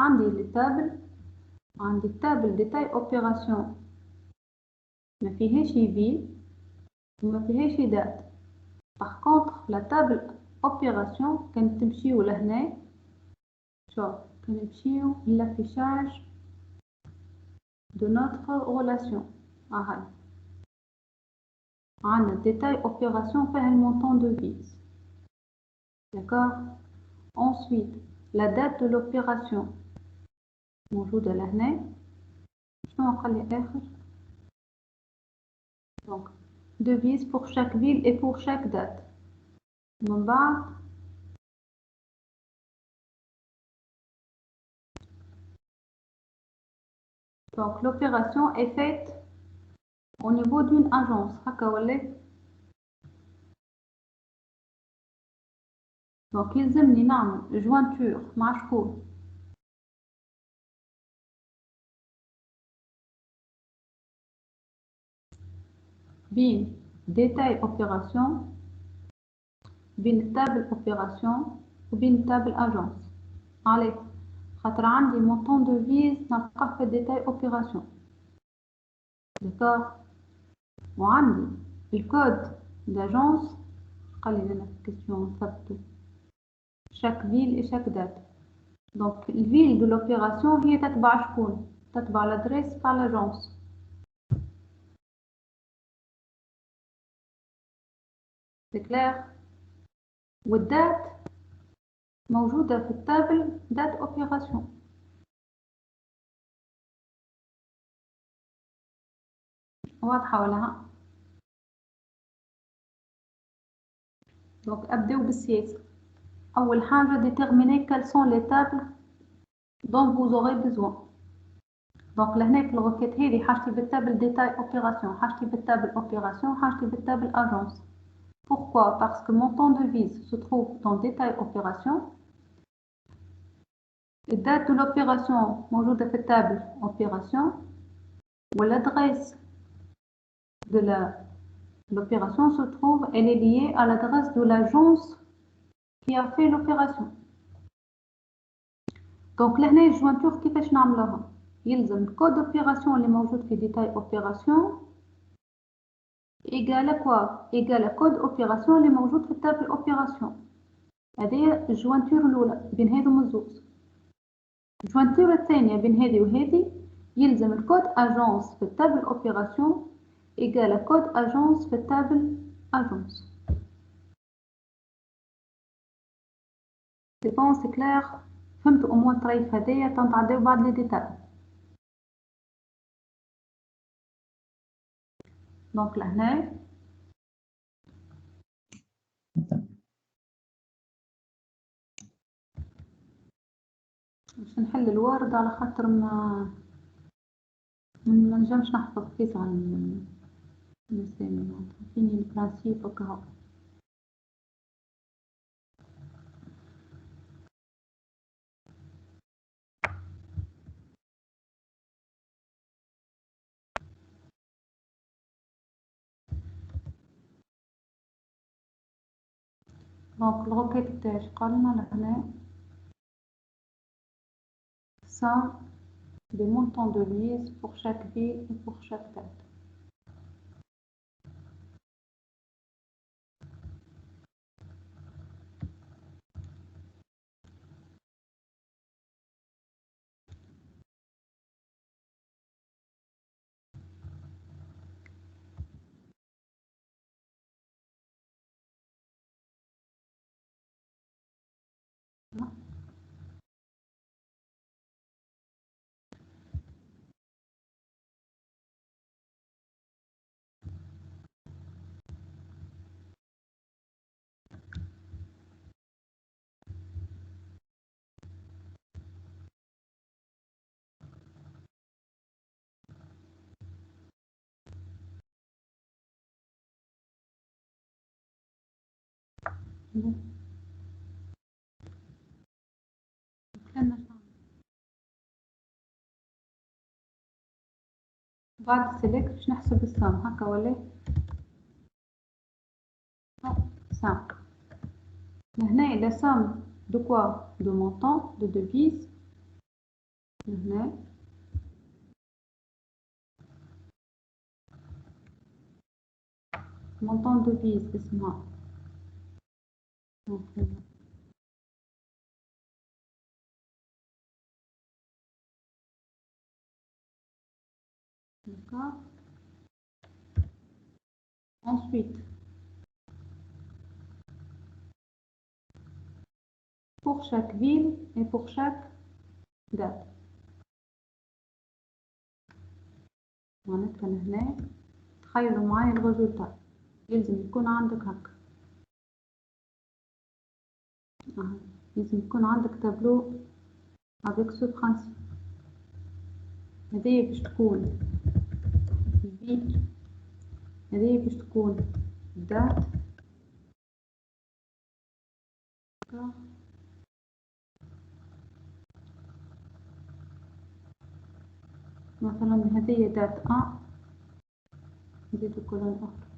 عندي التابل détail opération ما فيهاش ville وما فيهاش date. Par contre la table opération كان تمشيو لهنا شوف كان نمشيو l'affichage de notre relation. هاي عندنا détail opération فيها montant de devises. D'accord. Ensuite la date de l'opération موجودة لهنا. شنو قال لي آخر؟ Donc devises pour chaque ville et pour chaque date. من بعد donc l'opération est faite au niveau d'une agence. هكا ولا؟ donc يلزمني نعمل jointure مع شكون؟ بين détail opération بين table opération وبين table agence. عليه خاطر عندي montant de devises نلقاه في détail opération. d'accord. وعندي الكود d'agence قال لي لنا في question ثبتو chaque ville et chaque date. donc الفيل de l'opération هي تتبع شكون؟ تتبع l'adresse تاع l'agence. c'est clair. والدات موجودة في التابل date opération. واضحة ولا ها؟ donc أبدأ بالسياسة. أول حاجة déterminer quelles sont les tables dont vous aurez besoin. donc لهنا في الغوكيت هذه حاجتي بالتابل détail opération حاجتي بالتابل opération حاجتي بالتابل agence. pourquoi? parce que mon temps de devise se trouve dans détail opération. الدate de l'opération موجودة في التابل opération والadresse de l'opération se trouve, elle est liée à l'adresse de l'agence qui a fait l'opération. donc لهنا الجوانتور كيفاش نعملوها؟ يلزم الكود اوبيراسيون اللي موجود في ديتاي اوبيراسيون ايجال كوا ايجال كود اوبيراسيون اللي موجود في التابل اوبيراسيون. هذه الجوانتور الاولى بين هذوم الزوز. الجوانتور الثانيه بين هذه وهذه يلزم الكود اجونس في التابل اوبيراسيون ايجال كود اجونس في التابل اجونس. سي بون سي كلير. فهمتوا امور طريف هدايا تنتعداو بعد لي ديتاي. دونك لهنا باش نحل الوارد على خاطر ما نجمش نحفظ كيس عن الانسان فيني البرانسيب هكا. دونك الغوكيت تاعي قالنا لهنا somme des montants de devise pour chaque ville et pour chaque date. بعد السلكت باش نحسب السام هكا ولا سام. هنا لا سام دو كوا دو مونطون دو devise. هنا مونطون devise اسمها d'accord. Ensuite, pour chaque ville et pour chaque date. معناتها هنا تخيلوا معايا الريزولتا لازم يكون عندك هكا. لازم يكون عندك تابلو avec ce principe. هذه باش تكون الفيل، هذه باش تكون الدات. مثلا هذه دات 1 نزيدو كولون اخر.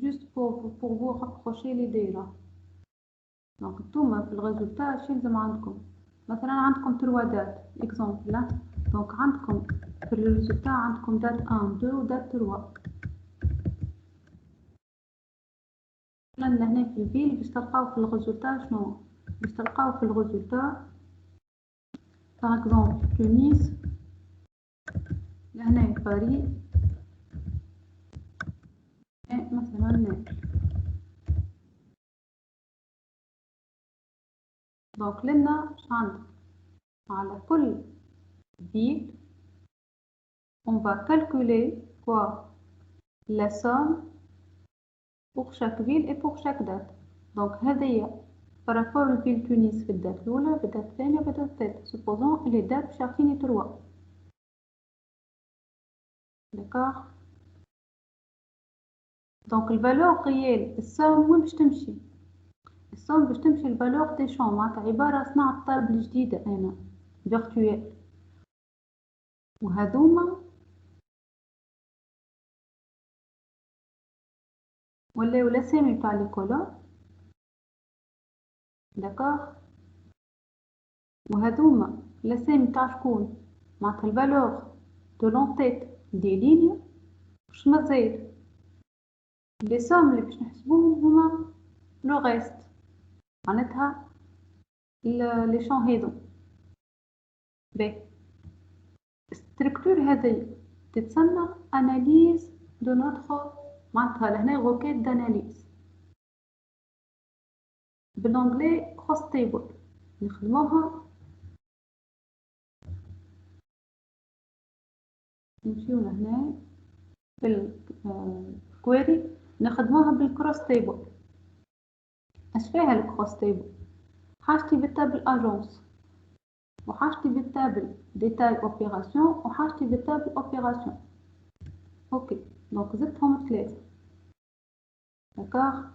Juste pour vous rapprocher les deux là. Donc نتوما في الريزولتا شي لازم عندكم؟ مثلا عندكم 3 دات اكزومبل لا. دونك عندكم في الريزولتا عندكم دات 1 2 ودات 3. مثلا هنا في الفيل باش تلقاو في الريزولتا شنو؟ باش تلقاو في الريزولتا par exemple تونس، لهنا باريس، مثلا نابل. دونك لنا باش عندك على كل ville on va calculer quoi? La somme pour chaque ville et pour chaque date. Donc هذه par rapport au ville تونس في الدات الأولى في الدات الثانية في الدات الثالثة. supposons les dates باش يعطيني 3. d'accord. donc الفالور ريال السوم وين باش تمشي؟ السوم باش تمشي الفالور دي شون، معناتها عبارة صناعة طالب جديدة أنا فيرتوال، وهذوما ولاو الأسامي تاع لي كولون. داكوغ. وهذوما الأسامي تاع شكون؟ معناتها الفالور دو لونتيت دي لينيا. واش مازال لي سوم اللي باش نحسبوهم هما لو غيست، معناتها لي شون هيدو. باهي الستركتور هذي تتسمى اناليز دو نوتخ، معناتها لهنا روكيت داناليز بالانجلي كروس تيبل نخدموها. نمشيو لهنا بالكويري نخدموها بالكروس تيبل. اش فيها الكروس تيبل؟ حاجتي بالتابل اجونس، وحاجتي بالتابل ديتاي اوبيراسيون، وحاجتي بالتابل اوبيراسيون. اوكي دونك زدتهم 3. داكوغ.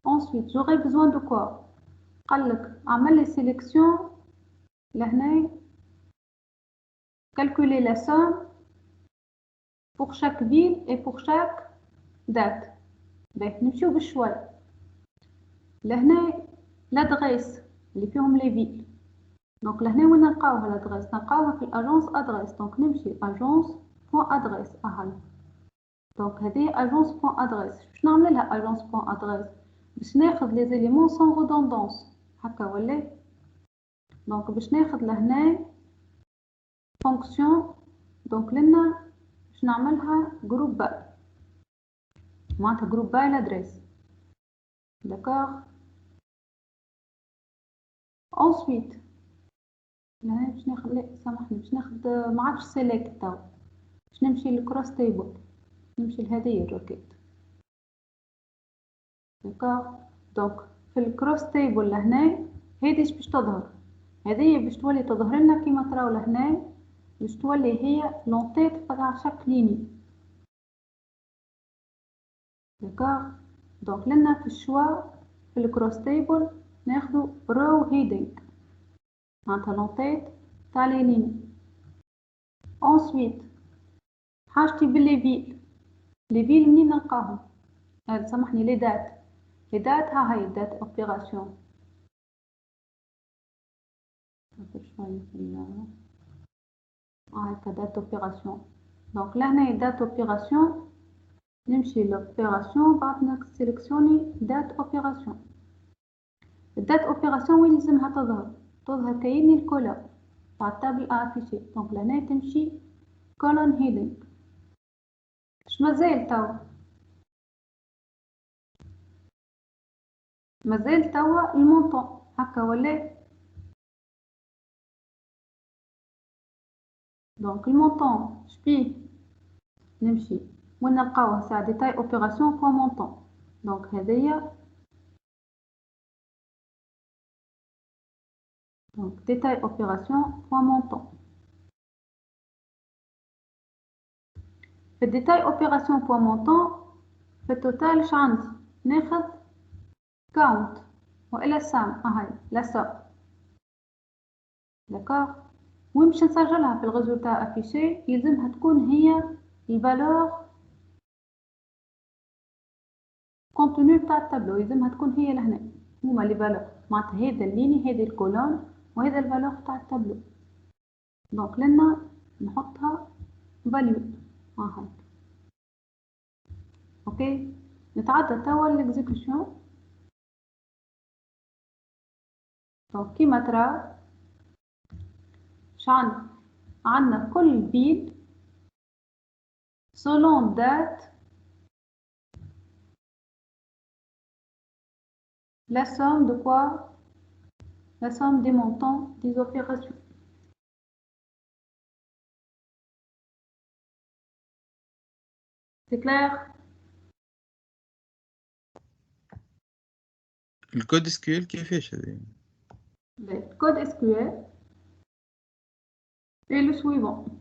ensuite j'aurai besoin de quoi? قالك اعمل لي سيليكسيون لهنا calculer la somme pour chaque ville et pour chaque date. باهي نمشيو بشوي لهنا لادريس اللي فيهم لي فيل. دونك لهنا وين نلقاوها لادريس؟ نلقاوها في الاجونس ادريس. دونك نمشي اجونس بوان ادريس اهاي. دونك هذه اجونس بوان ادريس. باش نعمل لها اجونس بوان ادريس؟ باش ناخذ لي زيليمون سون ريدوندونس هكا ولا. دونك باش ناخذ لهنا فونكسيون، دونك لنا باش نعملها جروب باي، معناتها جروب باي لادريس. داكوغ. انسويت هنا باش ناخذ، لا سامحني، باش ناخذ ما عادش سيليكت توا، باش نمشي للكروس تيبل، نمشي لهذه الروكيت. داكوغ. دونك في الكروس تيبل لهنا هذه باش تظهر، هذه باش تولي تظهر لنا كيما تراو لهنا، باش تولي هي لونتيت تاع شاك ليني. داكوغ. دونك لنا في الشوا في الكروس تيبل ناخذ رو هيدينغ، معناتها لونتيت تاع لي ليني. انسويت حاجتي باللي فيل، لي فيل منين نلقاهم؟ سامحني، لي دات، لي دات ها هي دات اوبيراسيون. شويه في هكا دات اوبيراسيون. دونك لهنا دات اوبيراسيون، نمشي لوبيراسيون بعد نسيليكسيوني دات اوبيراسيون. الدات اوبيراسيون وين لازمها تظهر كايني الكولر تاع التابل افيشي. دونك لهنا تمشي كولون هيدينغ. اش مازال توا؟ مازال توا المونطون هكا ولا. دونك المونطون شبيه نمشي وين نلقاوه ساعة ديتاي اوبيراسيون بوان مونطون. دونك هذيا، دونك ديتاي اوبيراسيون بوان مونطون. في الديتاي اوبيراسيون بوان مونطون في التوتال اش عندي؟ ناخذ كاونت والا سام، هاي لا سوم. داكوغ. وين باش نسجلها في الريزولتا افيشي؟ يلزمها تكون هي الفالور كونتوني تاع التابلو، يلزمها تكون هي لهنا، هما لي فالور، معناتها هذا الليني هذه الكولون وهذا الفالور تاع التابلو. دونك لنا نحطها فاليو هاي. اوكي. نتعدى توا للاكزيكيوشن. دونك كيما ترى اش عندنا كل فيل selon date la somme de quoi? La somme des montants des opérations. C'est clair? الكود اس كيو ال كيفاش هذا؟ Le code SQL est le suivant.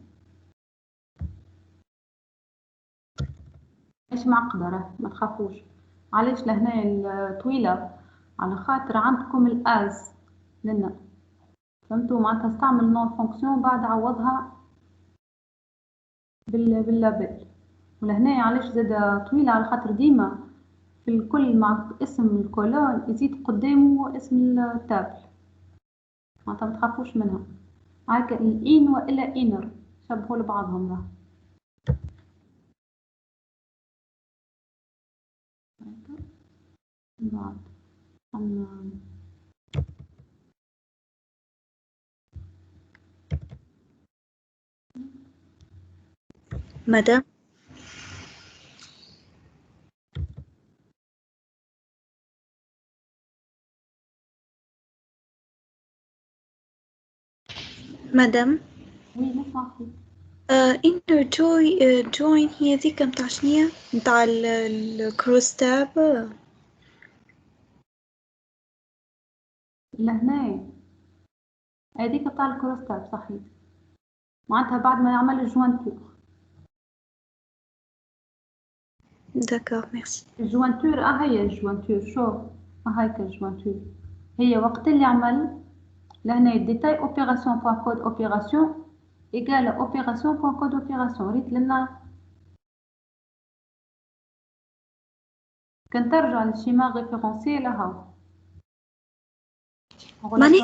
مش معقدة راه، ما تخافوش. علاش لهنا الطويلة؟ على خاطر عندكم الأز لنا، فهمتوا؟ معناتها استعمل نون فونكسيون بعد عوضها باللابل. ولهنا علاش زاد طويلة؟ على خاطر ديما في الكل مع اسم الكولون يزيد قدامه اسم التابل، معناتها ما تخافوش منها. هكا الإين وإلا إينر شبهوا لبعضهم راه. بعد مدام مدام وي نسمع فيك. انر جوين هي ذيك متاع شنيا؟ متاع الكروس تاب. لهنا هذيك تاع الكروس تاب صحيح، معناتها بعد ما يعمل الجوانتور. داكور ميرسي. الجوانتور هي الجوانتور، شوف هايك الجوانتور هي وقت اللي عمل لهنا ديتاي اوبيراسيون بوان كود اوبيراسيون ايكال اوبيراسيون بوان كود اوبيراسيون. ريت لنا كان ترجع للشيما ريفيرونسي لهاو ماني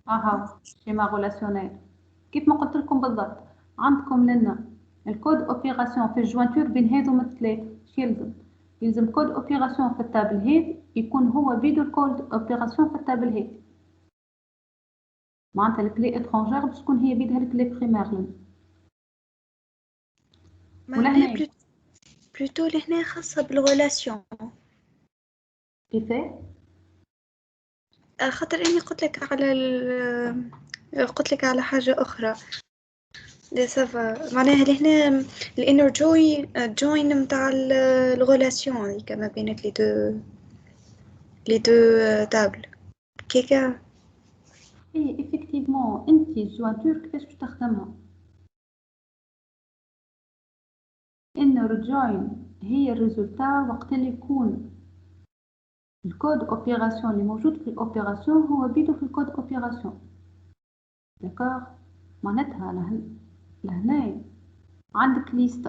هاو شيما ريلاسيونيل. كيف ما قلت لكم بالضبط، عندكم لنا الكود اوبيراسيون في الجوانتور بين هذوما الثلاثه. شو يلزم؟ يلزم كود اوبيراسيون في التابل هيد يكون هو بيدو الكود اوبيراسيون في التابل هيد. معناتها الكلي اترونجير باش تكون هي بيدها الكلي بريمير. معناها بلوتو لهنا خاصة بالغولاسيون. كيفاه؟ خاطر اني قلت لك على حاجة أخرى. لا سافا معناها لهنا الانر جوين متاع الغولاسيون كما بين لي دو تابل كيكا. اي افكتيفمون انت الجوانتور كيفاش باش تخدمها؟ انر جوين هي الريزولتا وقت اللي يكون الكود اوبيراسيون اللي موجود في الاوبيراسيون هو بيدو في الكود اوبيراسيون. داكوغ، معناتها لهنا عندك ليست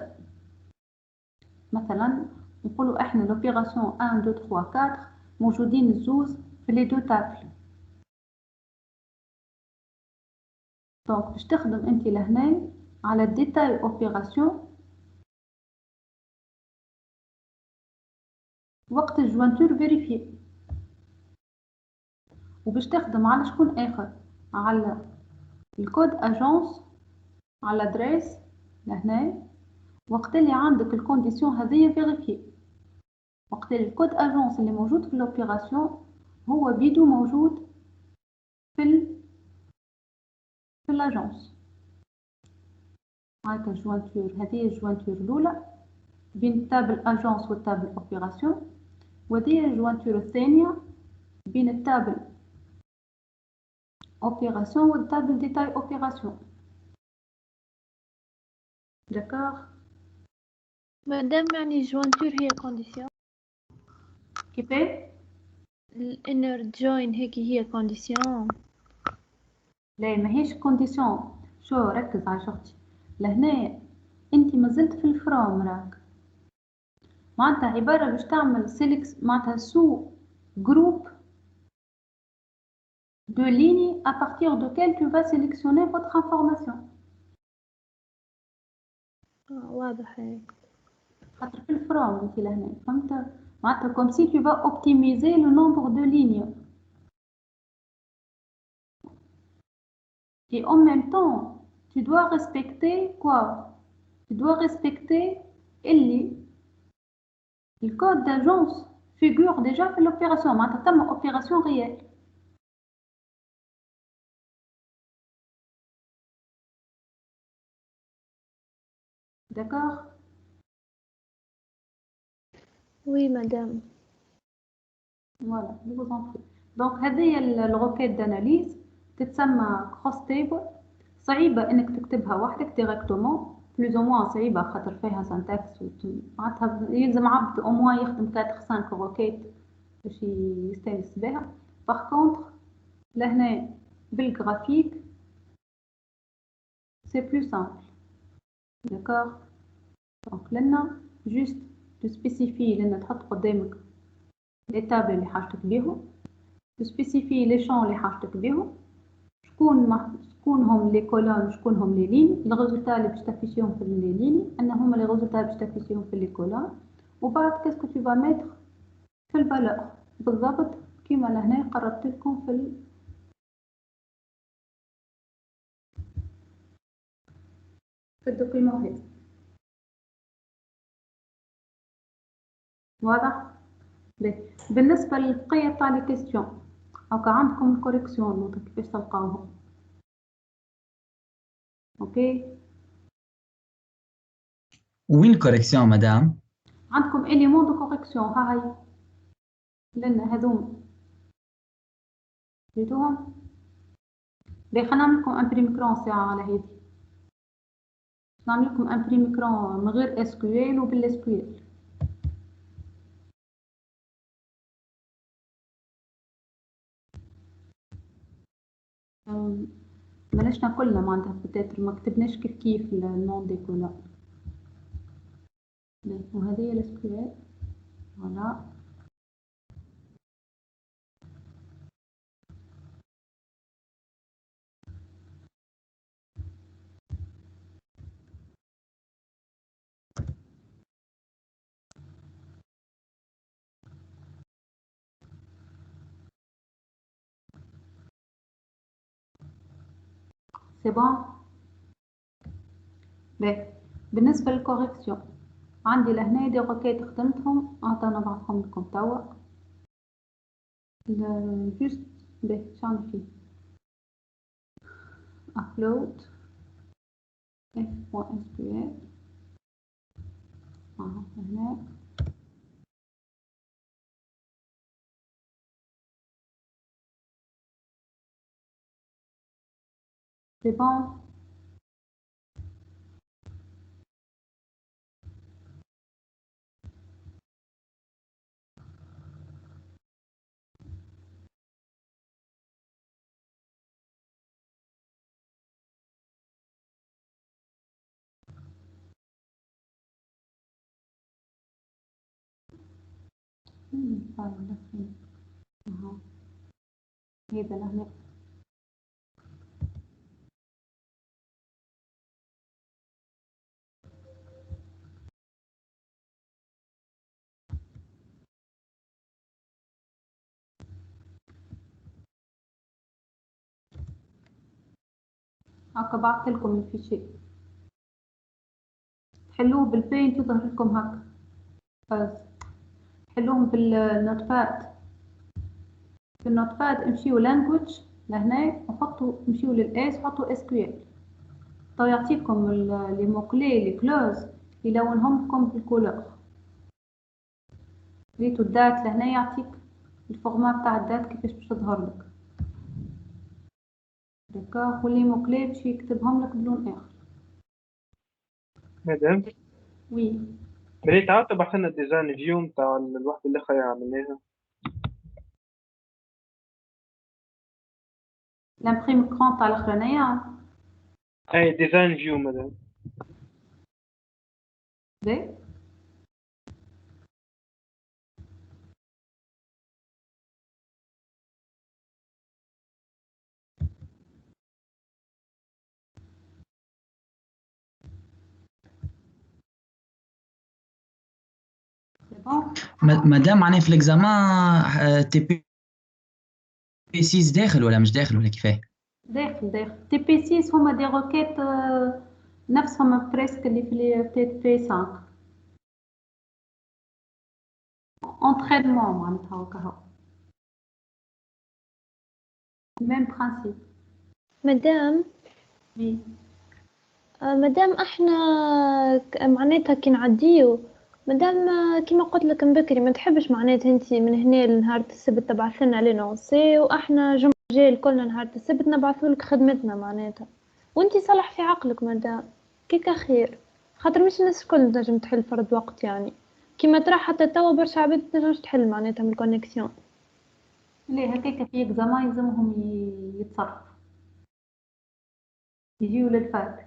مثلا نقولوا احنا لوبيراسيون 1 2 3 4 موجودين الزوز في لي دو تابل. دونك باش تخدم انت لهنا على ديتاي اوبيراسيون وقت الجوانتور فيريفي، وباش تخدم على شكون اخر؟ على الكود اجونس على ادريس لهنا وقت اللي عندك الكونديسيون هذيا فيريفي. وقت اللي الكود اجونس اللي موجود في الاوبيراسيون هو بيدو موجود في الاجونس. هاكا الجوانتور هذه الجوانتور الاولى بين التابل اجونس والتابل اوبيراسيون، وهذه الجوانتور الثانيه بين التابل اوبيراسيون والتابل ديتاي اوبيراسيون. داكوغ. مادام يعني جوانتور هي كونديسيون، كيفاه؟ الانر جوين هي كونديسيون. لا ماهيش كونديسيون. شو ركز على شغلتي لهنا، انت مازلت في الفروم راك معناتها عباره باش تعمل سيلكس معناتها سو جروب de lignes à partir duquel tu vas sélectionner votre information. واضح هيك. خاطر في الفروم انت لهنا فهمت معناتها comme si tu vas optimiser le nombre de lignes et en même temps tu dois respecter quoi? Tu dois respecter le code d'agence figure déjà في l'opération معناتها تم opération réelle. D'accord? Oui madame. Voilà, je vous en prie. Donc هذه الروكيت d'analyse تتسمى cross table. صعيبة انك تكتبها وحدك ديريكتومون بلوز او موان صعيبة خاطر فيها سانتاكس معناتها يلزم عبد او موان يخدم 4 5 روكيت باش يستانس بها. باغ كونطخ لهنا بالجرافيك سي بلو سامبل. داكوغ. دونك لنا جوست تسبيسيفي لنا تحط قدامك لي تابل اللي حاجتك بيهم، تسبيسيفي لي شون اللي حاجتك بيهم، شكون هم لي كولون شكون هم لي لين، لي ريزولتا اللي باش تافيشيهم في لي لين ان هما لي ريزولتا باش تافيشيهم في لي كولون، وبعد كاسكو تو فا ميتر في الفالور بالضبط كيما لهنا قربت لكم في الدوكيمون هذا. واضح؟ بالنسبه للبقيه تاع لي كيستيون هاكا عندكم الكوريكسيون كيفاش تلقاوهم. اوكي وين الكوريكسيون مدام؟ عندكم اليمون دو كوريكسيون ها هي لنا هذوم ريتوهم. خلينا نعمل لكم امبريم كرون ساعه على هذه، نعمل لكم امبريم كرون من غير اس كيو ال وبالاس كيو ال. بلاشنا كلنا معناتها بتاتر ما كتبناش كيف النون دي كولون. وهذه الاس كيو ال فوالا. سي بون. باهي بالنسبة للكوريكسيون عندي لهنا دي روكيت خدمتهم أنا نبعثهم لكم توا. جوست باهي شعمل فيه upload f.sql هنا سي بون. الفايل ده فين؟ اهو هذا لهنا. هكا بعثت لكم الفيشي تحلوه بالبينت يظهر لكم هكا بس. حلوهم بالنوتباد. في النوتباد امشيو لانجويج لهنا وحطوا امشيو للاس حطوا اس كيو ال تو يعطيكم لي موكلي لي كلوز يلونهم لكم بالكولور. ريتو الدات لهنا يعطيك الفورما بتاع الدات كيفاش باش تظهر لك دكا. ولي موكلي باش يكتبهم لك بلون اخر. مدام وي بني تعال تبعث لنا الديزاين فيو نتاع الوحدة اللي خير عملناها. لامبريم كرون تاع الاخرانيه. اي ديزاين فيو مدام. باهي سي بون. مادام معناها في الاكزامان تي بي 6 داخل ولا مش داخل ولا كيفاه؟ داخل تي بي 6 هما دي روكيت نفسهم بريسك اللي في تي بي 5 انترينمون معناتها هكا هو ميم برانسيب. مادام وي مادام احنا معناتها كي نعديو مادام كيما قلت لك من بكري ما تحبش معناتها انت من هنا لنهار السبت تبعث لنا لي نونسي واحنا جمعة جاي كلنا نهار السبت نبعثوا لك خدمتنا معناتها وانت صلح في عقلك مادام كيكا خير خاطر مش الناس الكل تنجم تحل فرد وقت يعني كيما ترى حتى توا برشا عباد تنجمش تحل معناتها من الكونيكسيون. ليه هكاك في اكزامان يلزمهم يتصرفوا يجيو للفات.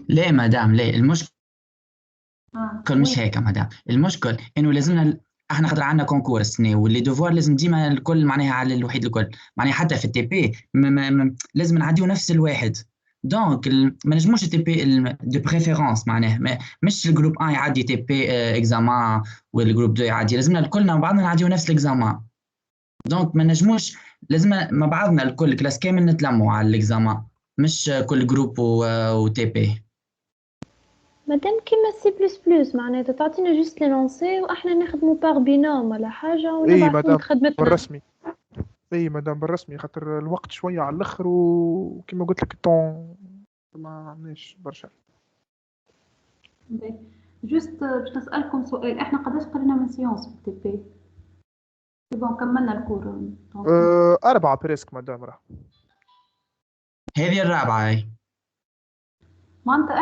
لا مدام لا، المشكل مش وي هيك مدام. المشكل انه لازمنا احنا خاطر عندنا كونكور السنه واللي دوفوار لازم ديما الكل معناها على الوحيد الكل معناها حتى في التي بي لازم نعديو نفس الواحد. دونك ما نجموش التي بي دو بريفيرونس معناها مش الجروب 1 يعدي تي بي اكزامان والجروب 2 يعدي، لازمنا الكلنا مع بعضنا نعديو نفس الاكزامان. دونك ما نجموش، لازم مع بعضنا الكل كلاس كامل نتلموا على الاكزامان مش كل جروب وتي بي. مادام كيما سي بلس بلس معناتها تعطينا جوست لي لونسي واحنا نخدموا باغ بينوم ولا حاجه اي ونبعثوا مدام لك خدمتنا. بالرسمي. اي مدام بالرسمي خاطر الوقت شويه على الاخر وكما قلت لك الطون ما عندناش برشا. جوست باش نسألكم سؤال، احنا قداش قرينا من سيونس في التي بي؟ سي بون كملنا الكور. 4 بريسك مدام راه. هذه الرابعه. معناتها